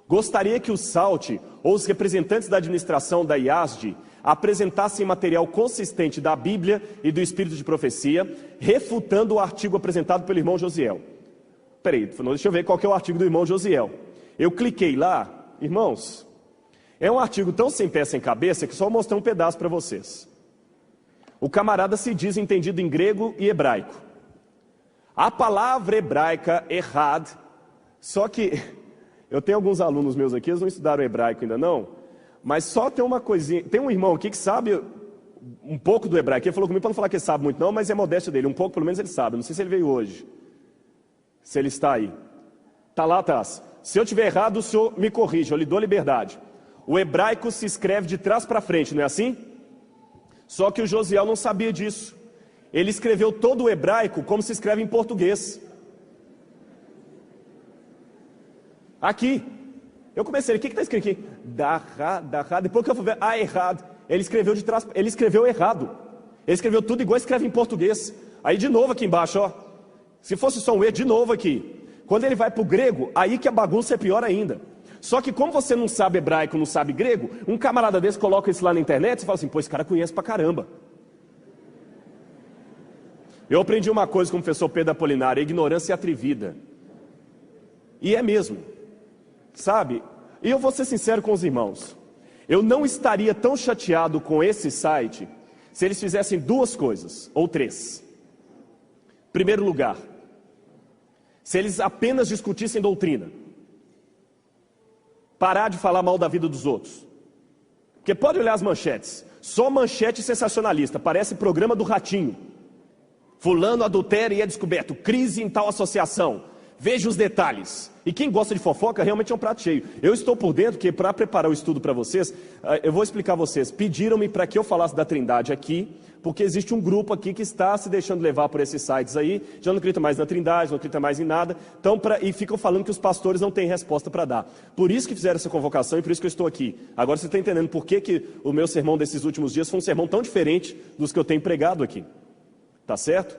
Gostaria que o SALT, ou os representantes da administração da IASD, apresentassem material consistente da Bíblia e do Espírito de Profecia, refutando o artigo apresentado pelo irmão Josiel. Peraí, deixa eu ver qual que é o artigo do irmão Josiel. Eu cliquei lá, irmãos, é um artigo tão sem pé sem cabeça que só vou mostrar um pedaço para vocês. O camarada se diz entendido em grego e hebraico. A palavra hebraica, errad, só que eu tenho alguns alunos meus aqui, eles não estudaram hebraico ainda não, mas só tem uma coisinha, tem um irmão aqui que sabe um pouco do hebraico, ele falou comigo para não falar que ele sabe muito não, mas é modéstia dele, um pouco pelo menos ele sabe, não sei se ele veio hoje, se ele está aí. Está lá atrás. Se eu tiver errado, o senhor me corrige, eu lhe dou liberdade. O hebraico se escreve de trás para frente, não é assim? Só que o Josiel não sabia disso. Ele escreveu todo o hebraico como se escreve em português. Aqui. Eu comecei, o que está escrito aqui? Dará, depois que eu fui ver, errado. Ele escreveu de trás, ele escreveu errado. Ele escreveu tudo igual escreve em português. Aí de novo aqui embaixo, ó. Se fosse só um E, de novo aqui. Quando ele vai para o grego, aí que a bagunça é pior ainda. Só que como você não sabe hebraico, não sabe grego, um camarada desse coloca isso lá na internet e fala assim, pô, esse cara conhece pra caramba. Eu aprendi uma coisa com o professor Pedro Apolinário, a ignorância é atrevida. E é mesmo. Sabe? E eu vou ser sincero com os irmãos. Eu não estaria tão chateado com esse site se eles fizessem duas coisas, ou três. Primeiro lugar, se eles apenas discutissem doutrina. Parar de falar mal da vida dos outros. Porque pode olhar as manchetes. Só manchete sensacionalista. Parece programa do Ratinho. Fulano adultera e é descoberto. Crise em tal associação. Veja os detalhes. E quem gosta de fofoca realmente é um prato cheio. Eu estou por dentro que para preparar o estudo para vocês, eu vou explicar a vocês. Pediram-me para que eu falasse da Trindade aqui, porque existe um grupo aqui que está se deixando levar por esses sites aí, já não acredita mais na Trindade, não acredita mais em nada, então, e ficam falando que os pastores não têm resposta para dar. Por isso que fizeram essa convocação e por isso que eu estou aqui. Agora você está entendendo por que o meu sermão desses últimos dias foi um sermão tão diferente dos que eu tenho pregado aqui. Tá certo?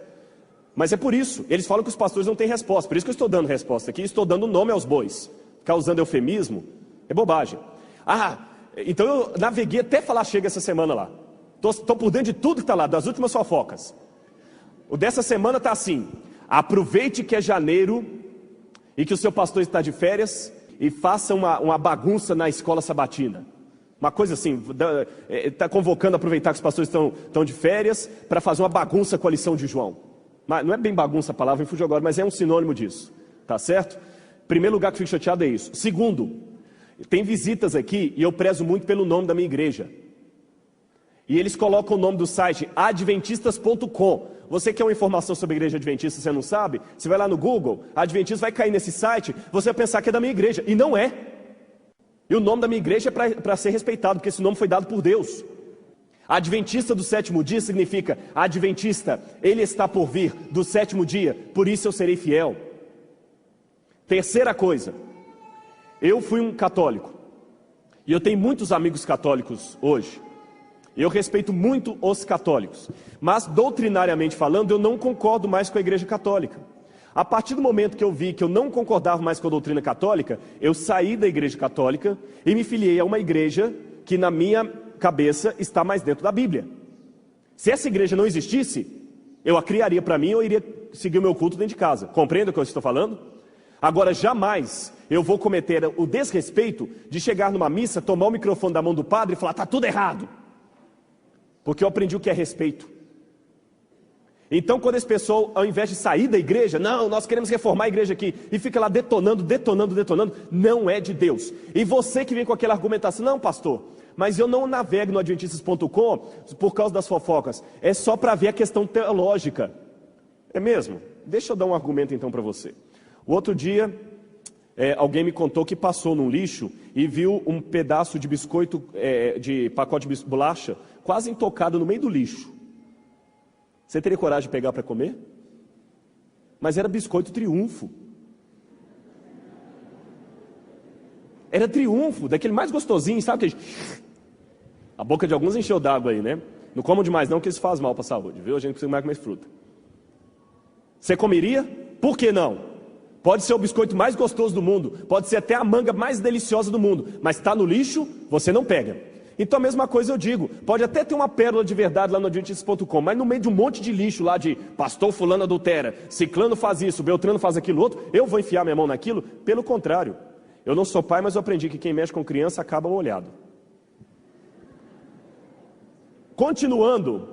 Mas é por isso, eles falam que os pastores não têm resposta, por isso que eu estou dando resposta aqui, estou dando nome aos bois. Ficar usando eufemismo é bobagem. Então eu naveguei até falar chega essa semana lá. Estou por dentro de tudo que está lá, das últimas fofocas. O dessa semana está assim: aproveite que é janeiro e que o seu pastor está de férias e faça uma bagunça na escola sabatina. Uma coisa assim, está convocando, aproveitar que os pastores estão de férias para fazer uma bagunça com a lição de João. Mas não é bem bagunça a palavra, me fugiu agora, mas é um sinônimo disso, tá certo? Primeiro lugar que fico chateado é isso. Segundo, tem visitas aqui e eu prezo muito pelo nome da minha igreja. E eles colocam o nome do site adventistas.com. Você quer uma informação sobre a igreja adventista, você não sabe? Você vai lá no Google, Adventista vai cair nesse site, você vai pensar que é da minha igreja, e não é. E o nome da minha igreja é para ser respeitado, porque esse nome foi dado por Deus. Adventista do sétimo dia significa adventista, ele está por vir do sétimo dia, por isso eu serei fiel. Terceira coisa, eu fui um católico, e eu tenho muitos amigos católicos hoje. Eu respeito muito os católicos, mas doutrinariamente falando, eu não concordo mais com a Igreja Católica. A partir do momento que eu vi que eu não concordava mais com a doutrina católica, eu saí da Igreja Católica e me filiei a uma igreja que na minha cabeça está mais dentro da Bíblia. Se essa igreja não existisse, eu a criaria para mim, eu iria seguir o meu culto dentro de casa. Compreende o que eu estou falando? Agora, jamais eu vou cometer o desrespeito de chegar numa missa, tomar o microfone da mão do padre e falar, está tudo errado. Porque eu aprendi o que é respeito. Então, quando esse pessoal, ao invés de sair da igreja, não, nós queremos reformar a igreja aqui, e fica lá detonando, não é de Deus. E você que vem com aquela argumentação, não, pastor, mas eu não navego no adventistas.com por causa das fofocas, é só para ver a questão teológica. É mesmo? Deixa eu dar um argumento então para você. O outro dia, alguém me contou que passou num lixo e viu um pedaço de biscoito, de pacote de bolacha, quase intocado no meio do lixo. Você teria coragem de pegar para comer? Mas era biscoito Triunfo. Era Triunfo, daquele mais gostosinho, sabe? A boca de alguns encheu d'água aí, né? Não comam demais não, que isso faz mal para a saúde, viu? A gente precisa mais comer fruta. Você comeria? Por que não? Pode ser o biscoito mais gostoso do mundo, pode ser até a manga mais deliciosa do mundo, mas está no lixo, você não pega. Então a mesma coisa eu digo, pode até ter uma pérola de verdade lá no adventistas.com, mas no meio de um monte de lixo lá de pastor fulano adultera, ciclano faz isso, beltrano faz aquilo outro, eu vou enfiar minha mão naquilo? Pelo contrário, eu não sou pai, mas eu aprendi que quem mexe com criança acaba molhado. Continuando,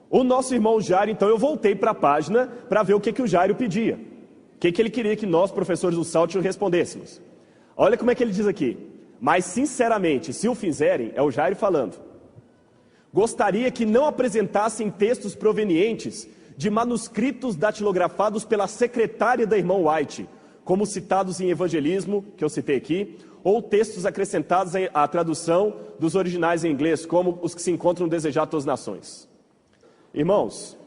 o nosso irmão Jairo, então eu voltei para a página para ver o que o Jairo pedia, o que ele queria que nós, professores do Salto, respondêssemos. Olha como é que ele diz aqui. Mas sinceramente, se o fizerem, é o Jairo falando, gostaria que não apresentassem textos provenientes de manuscritos datilografados pela secretária da irmã White, como citados em Evangelismo, que eu citei aqui, ou textos acrescentados à tradução dos originais em inglês, como os que se encontram no Desejado de Todas as Nações. Irmãos,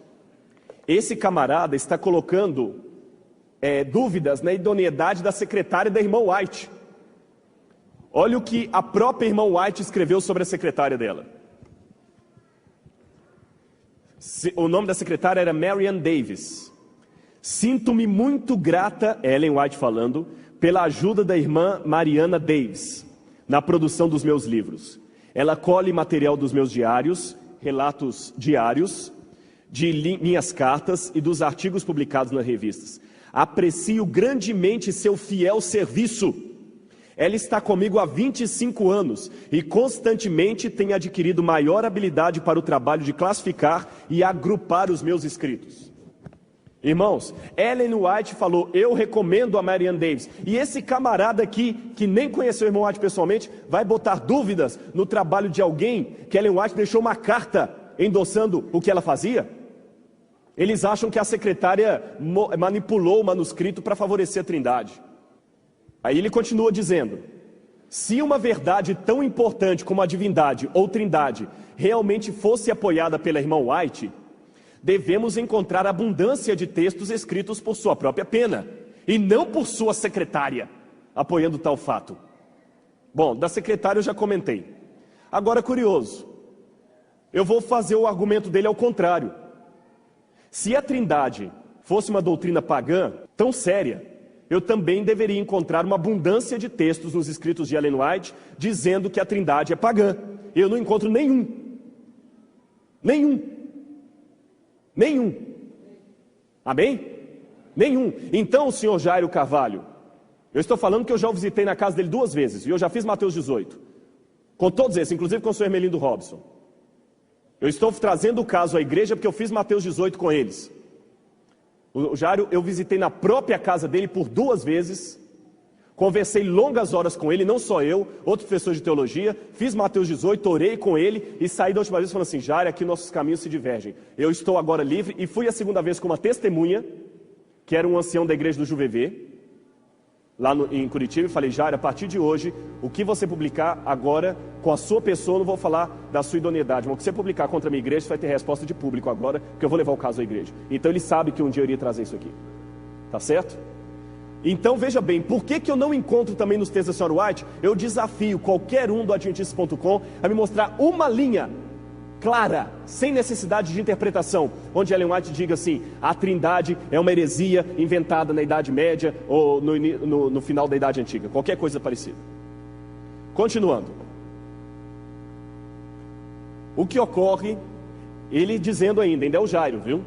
esse camarada está colocando dúvidas na idoneidade da secretária da irmã White. Olha o que a própria irmã White escreveu sobre a secretária dela. O nome da secretária era Marian Davis. Sinto-me muito grata, Ellen White falando, pela ajuda da irmã Mariana Davis na produção dos meus livros. Ela colhe material dos meus diários, relatos diários, de minhas cartas e dos artigos publicados nas revistas. Aprecio grandemente seu fiel serviço. Ela está comigo há 25 anos e constantemente tem adquirido maior habilidade para o trabalho de classificar e agrupar os meus escritos. Irmãos, Ellen White falou, eu recomendo a Marian Davis. E esse camarada aqui, que nem conheceu o irmão White pessoalmente, vai botar dúvidas no trabalho de alguém que Ellen White deixou uma carta endossando o que ela fazia? Eles acham que a secretária manipulou o manuscrito para favorecer a Trindade. Aí ele continua dizendo, se uma verdade tão importante como a divindade ou trindade realmente fosse apoiada pela irmã White, devemos encontrar abundância de textos escritos por sua própria pena, e não por sua secretária, apoiando tal fato. Bom, da secretária eu já comentei. Agora, curioso, eu vou fazer o argumento dele ao contrário. Se a trindade fosse uma doutrina pagã tão séria, eu também deveria encontrar uma abundância de textos nos escritos de Ellen White dizendo que a trindade é pagã. Eu não encontro nenhum. Amém? Nenhum. Então, senhor Jairo Carvalho, eu estou falando que eu já o visitei na casa dele 2 vezes, e eu já fiz Mateus 18. Com todos esses, inclusive com o senhor Hermelindo Robson. Eu estou trazendo o caso à igreja porque eu fiz Mateus 18 com eles. O Jairo, eu visitei na própria casa dele por 2 vezes, conversei longas horas com ele, não só eu, outro professor de teologia, fiz Mateus 18, orei com ele e saí da última vez falando assim, Jairo, aqui nossos caminhos se divergem. Eu estou agora livre e fui a segunda vez com uma testemunha, que era um ancião da igreja do Juvevê, lá em Curitiba e falei, Jairo, a partir de hoje, o que você publicar agora com a sua pessoa, eu não vou falar da sua idoneidade, mas o que você publicar contra a minha igreja, você vai ter resposta de público agora, porque eu vou levar o caso à igreja. Então ele sabe que um dia eu iria trazer isso aqui. Tá certo? Então veja bem, por que eu não encontro também nos textos da Sra. White? Eu desafio qualquer um do Adventistas.com a me mostrar uma linha clara, sem necessidade de interpretação, onde Ellen White diga assim, a Trindade é uma heresia inventada na Idade Média ou no final da Idade Antiga, qualquer coisa parecida. Continuando, o que ocorre, ele dizendo ainda é o Jairo, viu?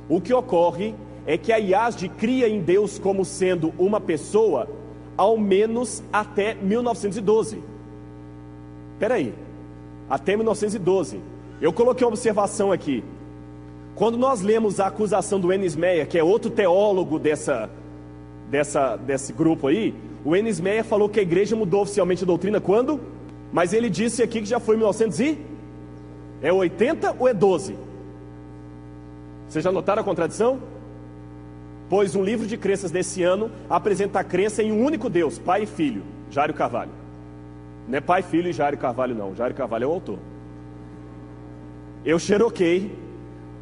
O que ocorre é que a IASD cria em Deus como sendo uma pessoa, ao menos até 1912. Espera aí, até 1912. Eu coloquei uma observação aqui. Quando nós lemos a acusação do Enes Meyer, que é outro teólogo desse grupo aí, o Enes Meyer falou que a igreja mudou oficialmente a doutrina quando? Mas ele disse aqui que já foi em 1980 ou é 12? Vocês já notaram a contradição? Pois um livro de crenças desse ano apresenta a crença em um único Deus, Pai e Filho, Jairo Carvalho. Não é Pai, Filho e Jairo Carvalho não, Jairo Carvalho é o autor. Eu xeroquei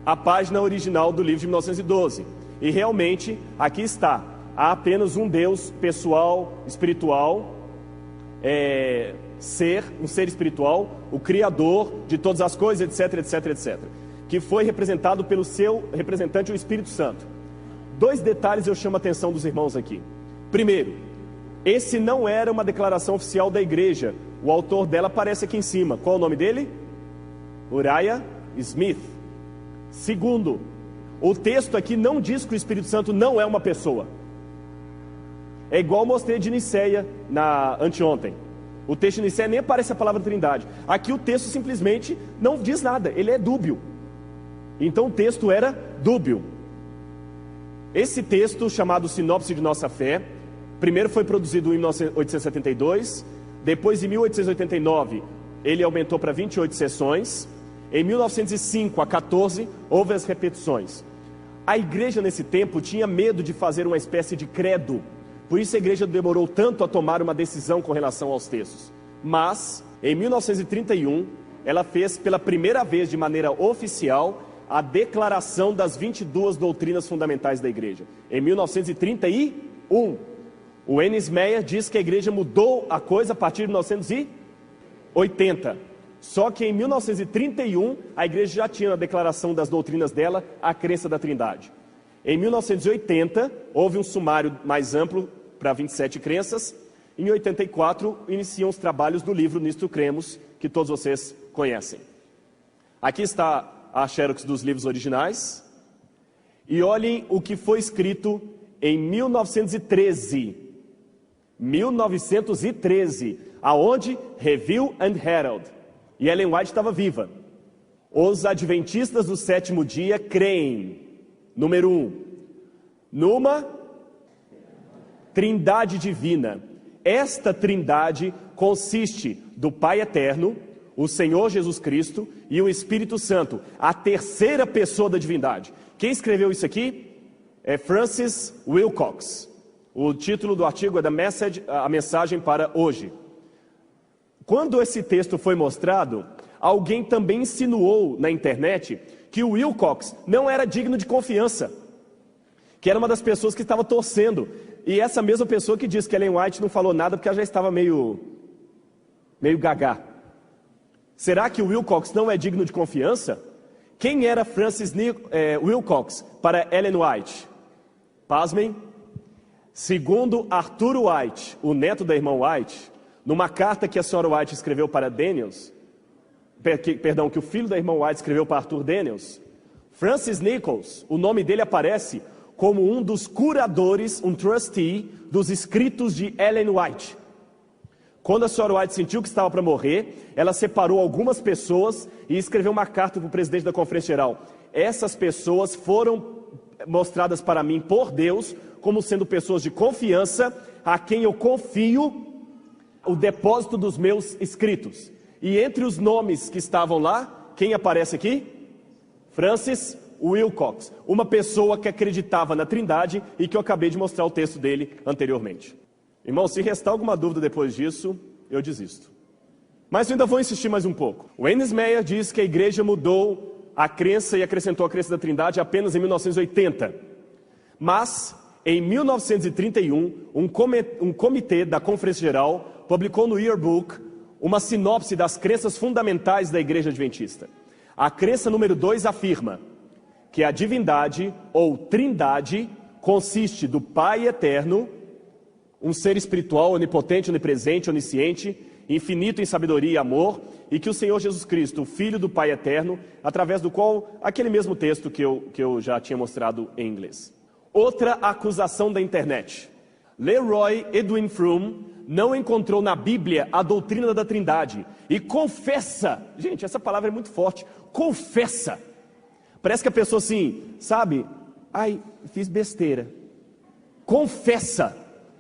a página original do livro de 1912 e realmente aqui está, há apenas um Deus pessoal, espiritual, um ser espiritual, o Criador de todas as coisas, etc, etc, etc, que foi representado pelo seu representante, o Espírito Santo. 2 detalhes eu chamo a atenção dos irmãos aqui. Primeiro, esse não era uma declaração oficial da igreja, o autor dela aparece aqui em cima, qual é o nome dele? Uriah Smith. Segundo, o texto aqui não diz que o Espírito Santo não é uma pessoa. É igual eu mostrei de Niceia anteontem. O texto de Niceia nem aparece a palavra Trindade. Aqui o texto simplesmente não diz nada, ele é dúbio. Então o texto era dúbio. Esse texto, chamado Sinopse de Nossa Fé, primeiro foi produzido em 1872, depois em 1889 ele aumentou para 28 sessões, em 1905 a 14 houve as repetições. A igreja nesse tempo tinha medo de fazer uma espécie de credo, por isso a igreja demorou tanto a tomar uma decisão com relação aos textos. Mas, em 1931, ela fez pela primeira vez de maneira oficial a declaração das 22 doutrinas fundamentais da igreja. Em 1931, o Enes Meyer diz que a igreja mudou a coisa a partir de 1980. Só que em 1931, a igreja já tinha na declaração das doutrinas dela a crença da Trindade. Em 1980, houve um sumário mais amplo para 27 crenças. Em 84, iniciam os trabalhos do livro Nisto Cremos, que todos vocês conhecem. Aqui está a xerox dos livros originais. E olhem o que foi escrito em 1913. 1913, aonde? Review and Herald. E Ellen White estava viva. Os adventistas do 7º dia creem, número 1, numa Trindade divina. Esta Trindade consiste do Pai eterno, o Senhor Jesus Cristo e o Espírito Santo, a terceira pessoa da divindade. Quem escreveu isso aqui é Francis Wilcox. O título do artigo é A Mensagem para Hoje. Quando esse texto foi mostrado, alguém também insinuou na internet que o Wilcox não era digno de confiança, que era uma das pessoas que estava torcendo. E essa mesma pessoa que disse que Ellen White não falou nada porque ela já estava meio gagá. Será que o Wilcox não é digno de confiança? Quem era Francis Wilcox para Ellen White? Pasmem. Segundo Arthur White, o neto da irmã White, numa carta que a senhora White escreveu para Daniels, que o filho da irmã White escreveu para Arthur Daniels, Francis Nichols, o nome dele aparece como um dos curadores, um trustee, dos escritos de Ellen White. Quando a senhora White sentiu que estava para morrer, ela separou algumas pessoas e escreveu uma carta para o presidente da Conferência Geral. Essas pessoas foram mostradas para mim por Deus como sendo pessoas de confiança, a quem eu confio o depósito dos meus escritos. E entre os nomes que estavam lá, quem aparece aqui? Francis Wilcox, uma pessoa que acreditava na Trindade e que eu acabei de mostrar o texto dele anteriormente. Irmão, se restar alguma dúvida depois disso, eu desisto. Mas eu ainda vou insistir mais um pouco. O Enes Meyer diz que a igreja mudou a crença e acrescentou a crença da Trindade apenas em 1980. Mas, em 1931, um comitê da Conferência Geral publicou no Yearbook uma sinopse das crenças fundamentais da Igreja Adventista. A crença número 2 afirma que a divindade ou trindade consiste do Pai eterno, um ser espiritual, onipotente, onipresente, onisciente, infinito em sabedoria e amor, e que o Senhor Jesus Cristo, o Filho do Pai eterno, através do qual, aquele mesmo texto que eu já tinha mostrado em inglês. Outra acusação da internet. Leroy Edwin Fromm não encontrou na Bíblia a doutrina da Trindade e confessa, gente, essa palavra é muito forte, confessa. Parece que a pessoa assim, sabe, ai, fiz besteira. Confessa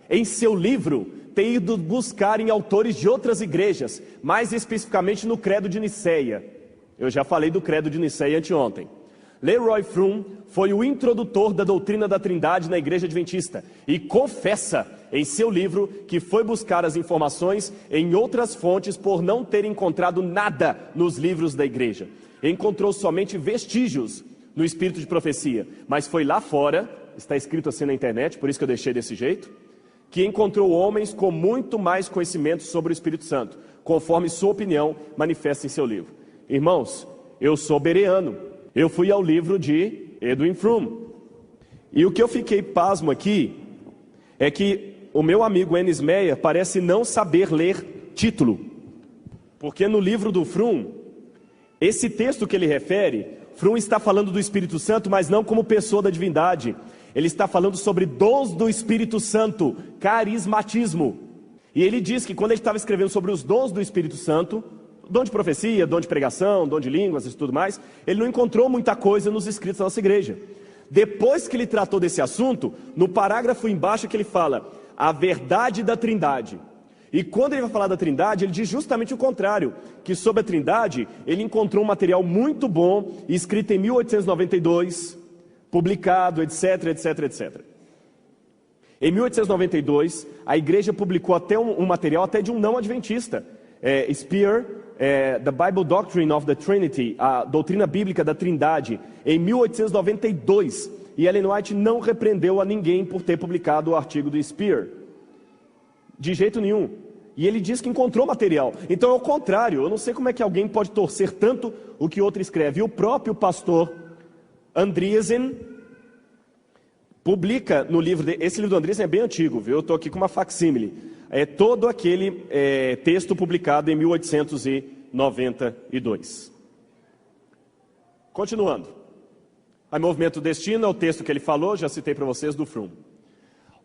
em seu livro ter ido buscar em autores de outras igrejas, mais especificamente no Credo de Nicéia. Eu já falei do Credo de Nicéia anteontem. Leroy Fromm foi o introdutor da doutrina da Trindade na Igreja Adventista e confessa em seu livro que foi buscar as informações em outras fontes por não ter encontrado nada nos livros da igreja. Encontrou somente vestígios no espírito de profecia, mas foi lá fora, está escrito assim na internet, por isso que eu deixei desse jeito, que encontrou homens com muito mais conhecimento sobre o Espírito Santo, conforme sua opinião manifesta em seu livro. Irmãos, eu sou bereano, eu fui ao livro de Edwin Fromm, e o que eu fiquei pasmo aqui é que o meu amigo Enes Meyer parece não saber ler título, porque no livro do Fromm, esse texto que ele refere, Fromm está falando do Espírito Santo, mas não como pessoa da divindade. Ele está falando sobre dons do Espírito Santo, carismatismo. E ele diz que quando ele estava escrevendo sobre os dons do Espírito Santo, dom de profecia, dom de pregação, dom de línguas e tudo mais, ele não encontrou muita coisa nos escritos da nossa igreja. Depois que ele tratou desse assunto, no parágrafo embaixo que ele fala, a verdade da Trindade. E quando ele vai falar da Trindade, ele diz justamente o contrário, que sobre a Trindade, ele encontrou um material muito bom, escrito em 1892, publicado, etc, etc, etc. Em 1892, a igreja publicou até um material até de um não adventista, Spear, The Bible Doctrine of the Trinity, a doutrina bíblica da Trindade, em 1892, e Ellen White não repreendeu a ninguém por ter publicado o artigo do Spear, de jeito nenhum. E ele diz que encontrou material. Então é o contrário, eu não sei como é que alguém pode torcer tanto o que outro escreve. E o próprio pastor Andreasen publica no livro dele, esse livro do Andreasen é bem antigo, viu? Eu estou aqui com uma facsímile. É todo aquele texto publicado em 1892. Continuando. A Movimento do Destino é o texto que ele falou, já citei para vocês, do Fromm.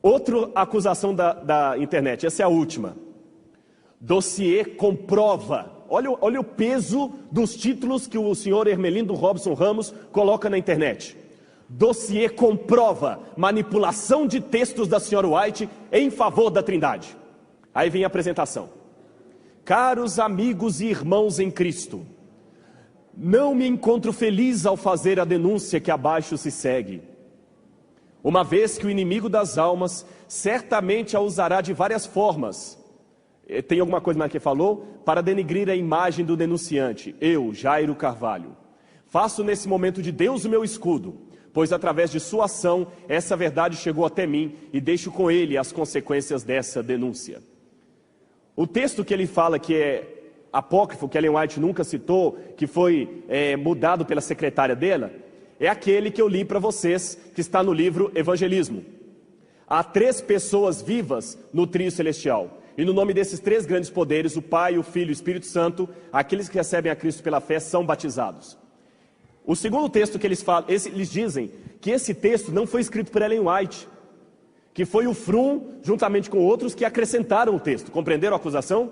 Outra acusação da internet, essa é a última. Dossiê comprova. Olha o peso dos títulos que o senhor Hermelindo Robson Ramos coloca na internet. Dossiê comprova manipulação de textos da senhora White em favor da Trindade. Aí vem a apresentação. Caros amigos e irmãos em Cristo, não me encontro feliz ao fazer a denúncia que abaixo se segue, uma vez que o inimigo das almas certamente a usará de várias formas. Tem alguma coisa mais que falou? Para denegrir a imagem do denunciante. Eu, Jairo Carvalho, faço nesse momento de Deus o meu escudo, pois através de sua ação, essa verdade chegou até mim e deixo com ele as consequências dessa denúncia. O texto que ele fala que é apócrifo, que Ellen White nunca citou, que foi mudado pela secretária dela, é aquele que eu li para vocês, que está no livro Evangelismo. Há 3 pessoas vivas no trio celestial. E no nome desses 3 grandes poderes, o Pai, o Filho e o Espírito Santo, aqueles que recebem a Cristo pela fé são batizados. O segundo texto que eles falam, eles dizem que esse texto não foi escrito por Ellen White, que foi o Fromm, juntamente com outros, que acrescentaram o texto. Compreenderam a acusação?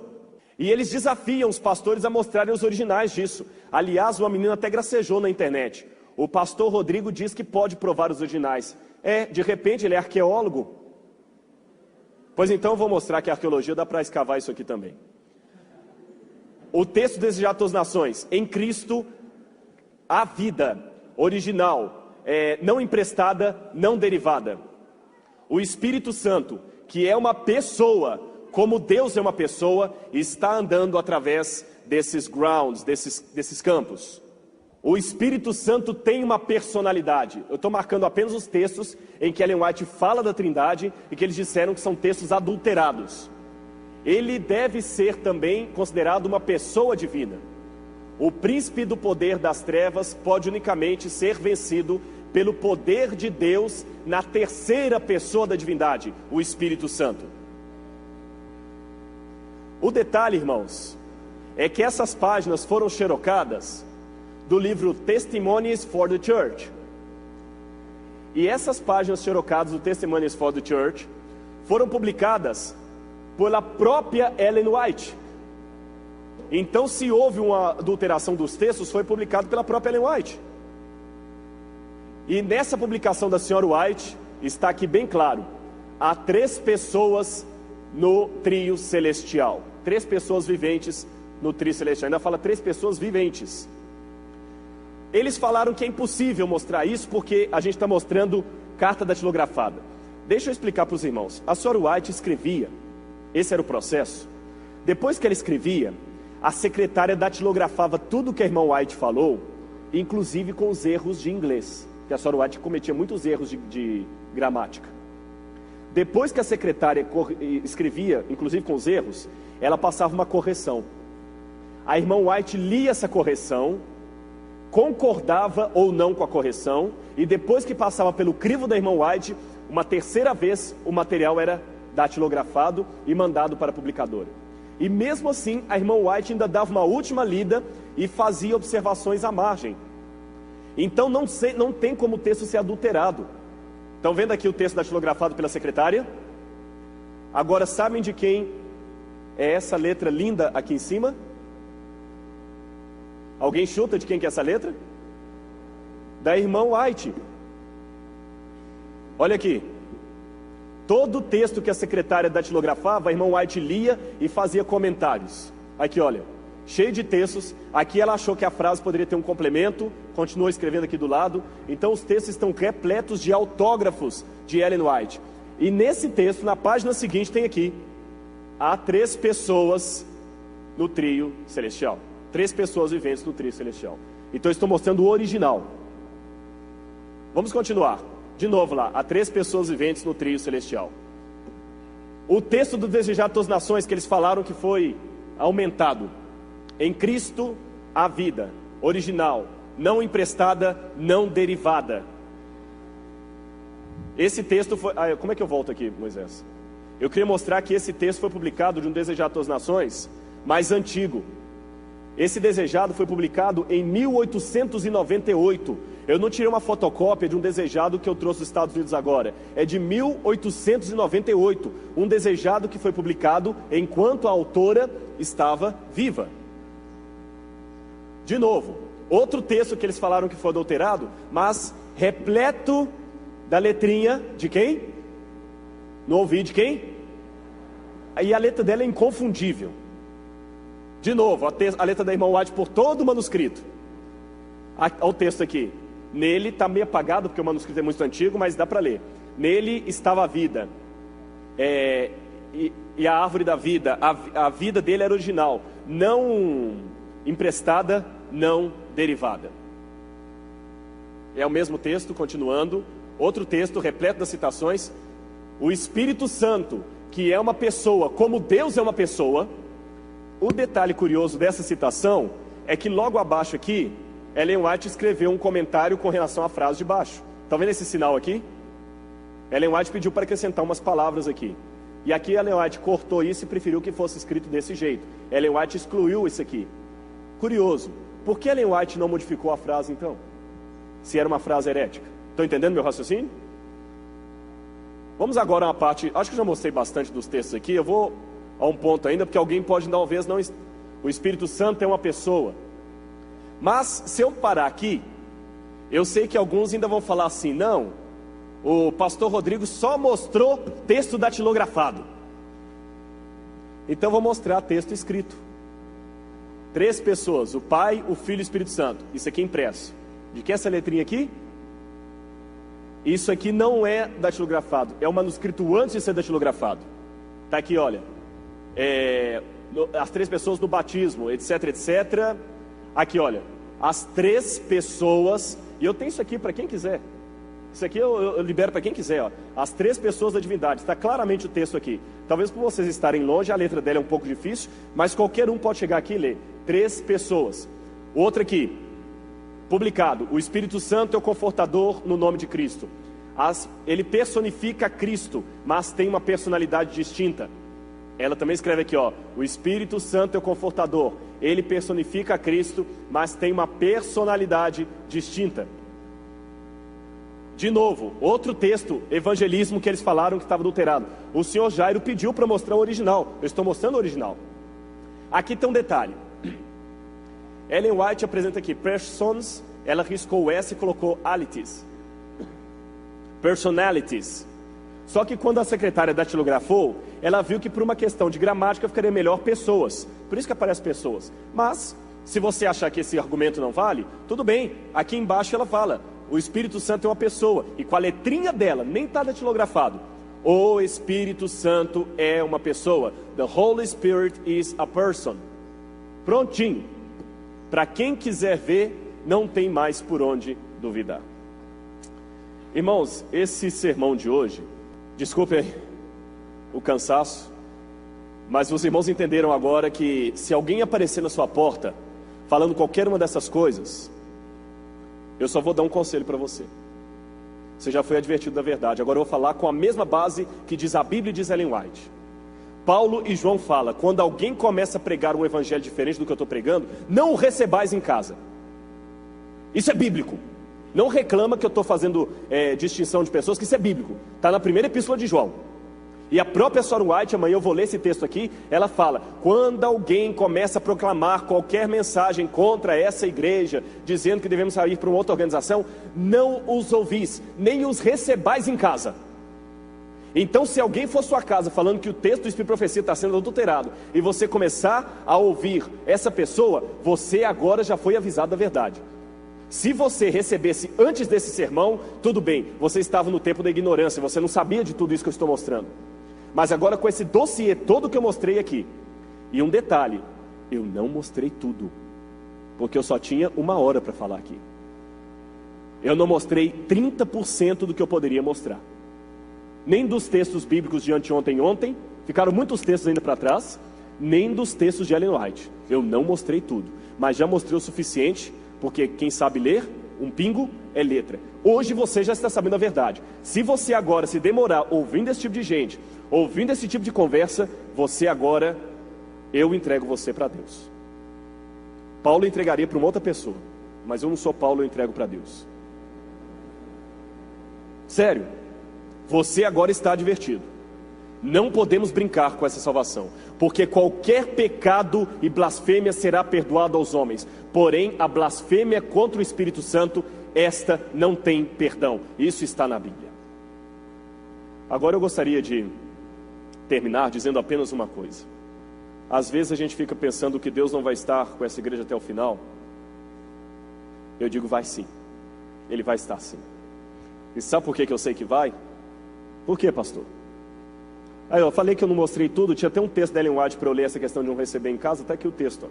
E eles desafiam os pastores a mostrarem os originais disso. Aliás, uma menina até gracejou na internet. O pastor Rodrigo diz que pode provar os originais. De repente ele é arqueólogo. Pois então eu vou mostrar que a arqueologia dá para escavar isso aqui também. O texto desejado a todas as nações. Em Cristo, a vida original, não emprestada, não derivada. O Espírito Santo, que é uma pessoa, como Deus é uma pessoa, está andando através desses grounds, desses campos. O Espírito Santo tem uma personalidade. Eu estou marcando apenas os textos em que Ellen White fala da Trindade e que eles disseram que são textos adulterados. Ele deve ser também considerado uma pessoa divina. O príncipe do poder das trevas pode unicamente ser vencido pelo poder de Deus na terceira pessoa da divindade, o Espírito Santo. O detalhe, irmãos, é que essas páginas foram xerocadas do livro Testimonies for the Church. E essas páginas xerocadas do Testimonies for the Church foram publicadas pela própria Ellen White. Então, se houve uma adulteração dos textos, foi publicado pela própria Ellen White. E nessa publicação da senhora White, está aqui bem claro, há 3 pessoas no trio celestial. 3 pessoas viventes no trio celestial. Ainda fala 3 pessoas viventes. Eles falaram que é impossível mostrar isso, porque a gente está mostrando carta datilografada. Deixa eu explicar para os irmãos. A senhora White escrevia, esse era o processo. Depois que ela escrevia, a secretária datilografava tudo que a irmã White falou, inclusive com os erros de inglês, que a senhora White cometia muitos erros de gramática. Depois que a secretária escrevia, inclusive com os erros, ela passava uma correção. A irmã White lia essa correção, concordava ou não com a correção, e depois que passava pelo crivo da irmã White, uma terceira vez o material era datilografado e mandado para a publicadora. E mesmo assim, a irmã White ainda dava uma última lida e fazia observações à margem. Então não tem como o texto ser adulterado. Estão vendo aqui o texto datilografado pela secretária? Agora, sabem de quem é essa letra linda aqui em cima? Alguém chuta de quem que é essa letra? Da irmã White. Olha aqui. Todo o texto que a secretária datilografava, a irmã White lia e fazia comentários. Aqui, olha, cheio de textos. Aqui ela achou que a frase poderia ter um complemento, continuou escrevendo aqui do lado. Então os textos estão repletos de autógrafos de Ellen White. E nesse texto, na página seguinte, tem aqui: há 3 pessoas no trio celestial. 3 pessoas viventes no trio celestial. Então eu estou mostrando o original. Vamos continuar. De novo lá, há 3 pessoas viventes no trio celestial. O texto do Desejado de Todas as Nações, que eles falaram que foi aumentado. Em Cristo a vida, original, não emprestada, não derivada. Esse texto foi... como é que eu volto aqui, Moisés? Eu queria mostrar que esse texto foi publicado de um Desejado de Todas as Nações mais antigo. Esse Desejado foi publicado em 1898. Eu não tirei uma fotocópia de um Desejado que eu trouxe dos Estados Unidos agora. É de 1898. Um Desejado que foi publicado enquanto a autora estava viva. De novo, outro texto que eles falaram que foi adulterado, mas repleto da letrinha de quem? Não ouvi de quem? E a letra dela é inconfundível. De novo, a letra da irmã White por todo o manuscrito. Olha o texto aqui. Nele, está meio apagado porque o manuscrito é muito antigo, mas dá para ler. Nele estava a vida. E a árvore da vida, a vida dele era original. Não emprestada, não derivada. É o mesmo texto, continuando. Outro texto, repleto das citações. O Espírito Santo, que é uma pessoa, como Deus é uma pessoa. O detalhe curioso dessa citação é que logo abaixo aqui, Ellen White escreveu um comentário com relação à frase de baixo. Está vendo esse sinal aqui? Ellen White pediu para acrescentar umas palavras aqui. E aqui Ellen White cortou isso e preferiu que fosse escrito desse jeito. Ellen White excluiu isso aqui. Curioso. Por que Ellen White não modificou a frase então? Se era uma frase herética. Estão entendendo meu raciocínio? Vamos agora a uma parte... Acho que já mostrei bastante dos textos aqui. Eu vou a um ponto ainda, porque alguém pode talvez não... O Espírito Santo é uma pessoa. Mas se eu parar aqui, eu sei que alguns ainda vão falar assim: não, o pastor Rodrigo só mostrou texto datilografado. Então vou mostrar texto escrito. 3 pessoas, o Pai, o Filho e o Espírito Santo. Isso aqui é impresso. De que é essa letrinha aqui? Isso aqui não é datilografado, é um manuscrito antes de ser datilografado. Está aqui, olha, as 3 pessoas no batismo, etc, etc. Aqui, olha, as 3 pessoas, e eu tenho isso aqui para quem quiser. Isso aqui eu libero para quem quiser, ó. As 3 pessoas da divindade, está claramente o texto aqui. Talvez por vocês estarem longe, a letra dela é um pouco difícil, mas qualquer um pode chegar aqui e ler. 3 pessoas. Outra aqui, publicado, o Espírito Santo é o confortador no nome de Cristo. Ele personifica Cristo, mas tem uma personalidade distinta. Ela também escreve aqui, ó, o Espírito Santo é o confortador. Ele personifica Cristo, mas tem uma personalidade distinta. De novo, outro texto, evangelismo, que eles falaram que estava adulterado. O senhor Jairo pediu para mostrar o original. Eu estou mostrando o original. Aqui tem um detalhe. Ellen White apresenta aqui persons, ela riscou o S e colocou alities. Personalities. Só que quando a secretária datilografou, ela viu que por uma questão de gramática ficaria melhor pessoas. Por isso que aparece pessoas. Mas, se você achar que esse argumento não vale, tudo bem. Aqui embaixo ela fala, o Espírito Santo é uma pessoa. E com a letrinha dela, nem está datilografado. O Espírito Santo é uma pessoa. The Holy Spirit is a person. Prontinho. Para quem quiser ver, não tem mais por onde duvidar. Irmãos, esse sermão de hoje, desculpem o cansaço, mas os irmãos entenderam agora que se alguém aparecer na sua porta, falando qualquer uma dessas coisas, eu só vou dar um conselho para você. Você já foi advertido da verdade. Agora eu vou falar com a mesma base que diz a Bíblia e diz Ellen White. Paulo e João falam, quando alguém começa a pregar um evangelho diferente do que eu estou pregando, não o recebais em casa. Isso é bíblico. Não reclama que eu estou fazendo distinção de pessoas, que isso é bíblico. Está na primeira epístola de João. E a própria Sora White, amanhã eu vou ler esse texto aqui, ela fala, quando alguém começa a proclamar qualquer mensagem contra essa igreja, dizendo que devemos sair para uma outra organização, não os ouvis, nem os recebais em casa. Então, se alguém for à sua casa falando que o texto do Espírito de Profecia está sendo adulterado, e você começar a ouvir essa pessoa, você agora já foi avisado da verdade. Se você recebesse antes desse sermão, tudo bem, você estava no tempo da ignorância, você não sabia de tudo isso que eu estou mostrando. Mas agora com esse dossiê todo que eu mostrei aqui, e um detalhe, eu não mostrei tudo, porque eu só tinha 1 hora para falar aqui. Eu não mostrei 30% do que eu poderia mostrar. Nem dos textos bíblicos de anteontem e ontem, ficaram muitos textos ainda para trás, nem dos textos de Ellen White. Eu não mostrei tudo, mas já mostrei o suficiente, porque quem sabe ler, um pingo é letra. Hoje você já está sabendo a verdade. Se você agora se demorar ouvindo esse tipo de gente, ouvindo esse tipo de conversa, você agora, eu entrego você para Deus. Paulo entregaria para uma outra pessoa, mas eu não sou Paulo, eu entrego para Deus. Sério, você agora está advertido. Não podemos brincar com essa salvação, porque qualquer pecado e blasfêmia será perdoado aos homens, porém a blasfêmia contra o Espírito Santo, esta não tem perdão. Isso está na Bíblia. Agora eu gostaria de terminar dizendo apenas uma coisa. Às vezes a gente fica pensando que Deus não vai estar com essa igreja até o final. Eu digo, vai sim. Ele vai estar sim. E sabe por que eu sei que vai? Por quê, pastor? Aí eu falei que eu não mostrei tudo, tinha até um texto da Ellen White para eu ler essa questão de não receber em casa, até aqui o texto. Ó.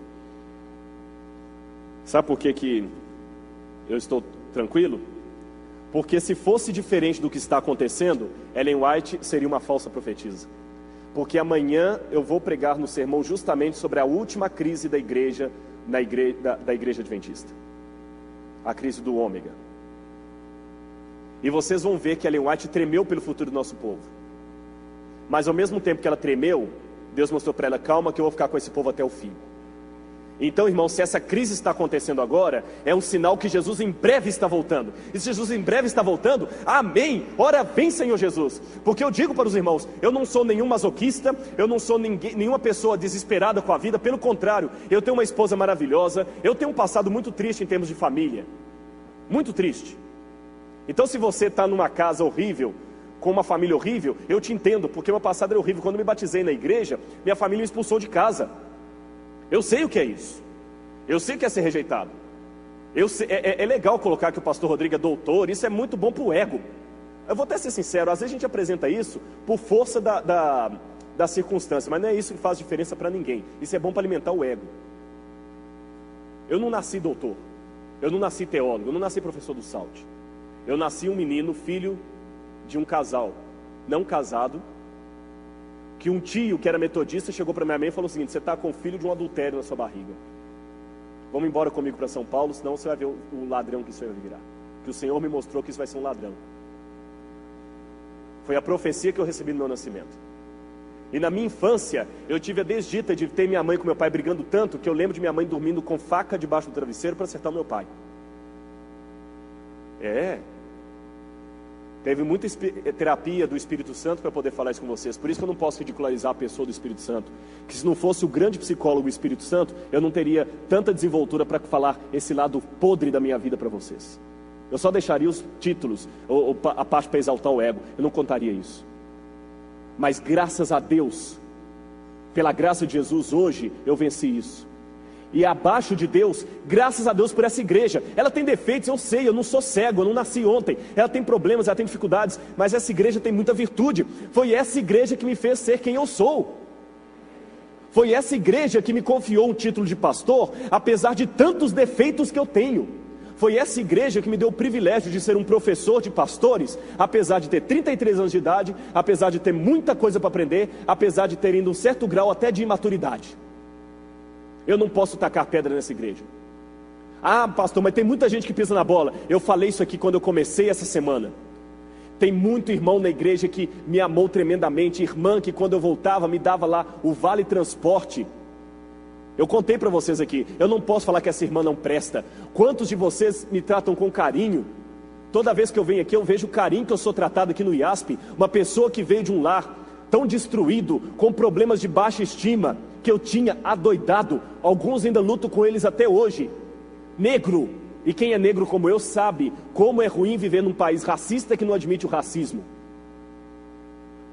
Sabe por que eu estou tranquilo? Porque se fosse diferente do que está acontecendo, Ellen White seria uma falsa profetisa. Porque amanhã eu vou pregar no sermão justamente sobre a última crise da igreja, da igreja adventista. A crise do ômega. E vocês vão ver que Ellen White tremeu pelo futuro do nosso povo. Mas ao mesmo tempo que ela tremeu, Deus mostrou para ela, calma que eu vou ficar com esse povo até o fim. Então, irmão, se essa crise está acontecendo agora, é um sinal que Jesus em breve está voltando. E se Jesus em breve está voltando, amém, ora vem Senhor Jesus. Porque eu digo para os irmãos, eu não sou nenhum masoquista, eu não sou nenhuma pessoa desesperada com a vida, pelo contrário, eu tenho uma esposa maravilhosa, eu tenho um passado muito triste em termos de família, muito triste. Então se você está numa casa horrível, com uma família horrível, eu te entendo, porque meu passado era horrível. Quando eu me batizei na igreja, minha família me expulsou de casa. Eu sei o que é isso. Eu sei o que é ser rejeitado. É legal colocar que o pastor Rodrigo é doutor, isso é muito bom para o ego. Eu vou até ser sincero, às vezes a gente apresenta isso por força da circunstância, mas não é isso que faz diferença para ninguém. Isso é bom para alimentar o ego. Eu não nasci doutor, eu não nasci teólogo, eu não nasci professor do SALT. Eu nasci um menino, filho de um casal não casado, que um tio que era metodista chegou para minha mãe e falou o seguinte: você está com o filho de um adultério na sua barriga. Vamos embora comigo para São Paulo, senão você vai ver o ladrão que isso vai virar. Que o Senhor me mostrou que isso vai ser um ladrão. Foi a profecia que eu recebi no meu nascimento. E na minha infância, eu tive a desdita de ter minha mãe com meu pai brigando tanto, que eu lembro de minha mãe dormindo com faca debaixo do travesseiro para acertar o meu pai. Teve muita terapia do Espírito Santo para poder falar isso com vocês. Por isso que eu não posso ridicularizar a pessoa do Espírito Santo. Que se não fosse o grande psicólogo o Espírito Santo, eu não teria tanta desenvoltura para falar esse lado podre da minha vida para vocês. Eu só deixaria os títulos, ou a parte para exaltar o ego. Eu não contaria isso. Mas graças a Deus, pela graça de Jesus, hoje eu venci isso. E abaixo de Deus, graças a Deus por essa igreja. Ela tem defeitos, eu sei, eu não sou cego, eu não nasci ontem. Ela tem problemas, ela tem dificuldades, mas essa igreja tem muita virtude. Foi essa igreja que me fez ser quem eu sou. Foi essa igreja que me confiou um título de pastor, apesar de tantos defeitos que eu tenho. Foi essa igreja que me deu o privilégio de ser um professor de pastores, apesar de ter 33 anos de idade, apesar de ter muita coisa para aprender, apesar de ter ido um certo grau até de imaturidade. Eu não posso tacar pedra nessa igreja. Ah, pastor, mas tem muita gente que pisa na bola. Eu falei isso aqui quando eu comecei essa semana. Tem muito irmão na igreja que me amou tremendamente. Irmã que quando eu voltava me dava lá o vale transporte. Eu contei para vocês aqui. Eu não posso falar que essa irmã não presta. Quantos de vocês me tratam com carinho? Toda vez que eu venho aqui eu vejo o carinho que eu sou tratado aqui no IASP. Uma pessoa que veio de um lar tão destruído, com problemas de baixa estima, que eu tinha adoidado. Alguns ainda luto com eles até hoje. Negro, e quem é negro como eu sabe como é ruim viver num país racista que não admite o racismo.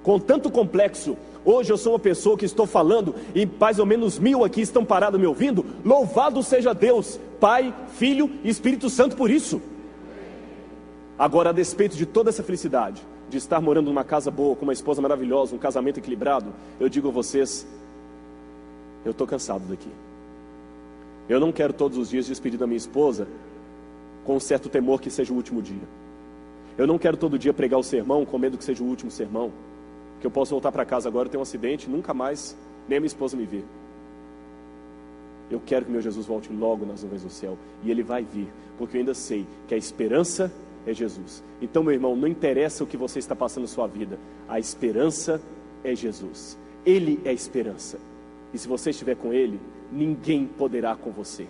Com tanto complexo, hoje eu sou uma pessoa que estou falando, e mais ou menos 1000 aqui estão parados me ouvindo. Louvado seja Deus, Pai, Filho e Espírito Santo por isso. Agora, a despeito de toda essa felicidade, de estar morando numa casa boa, com uma esposa maravilhosa, um casamento equilibrado, eu digo a vocês, eu estou cansado daqui. Eu não quero todos os dias despedir da minha esposa com um certo temor que seja o último dia. Eu não quero todo dia pregar o sermão com medo que seja o último sermão, que eu posso voltar para casa agora, ter um acidente, nunca mais nem a minha esposa me ver. Eu quero que meu Jesus volte logo nas nuvens do céu, e Ele vai vir, porque eu ainda sei que a esperança é Jesus. Então, meu irmão, não interessa o que você está passando na sua vida, a esperança é Jesus. Ele é a esperança. E se você estiver com Ele, ninguém poderá com você.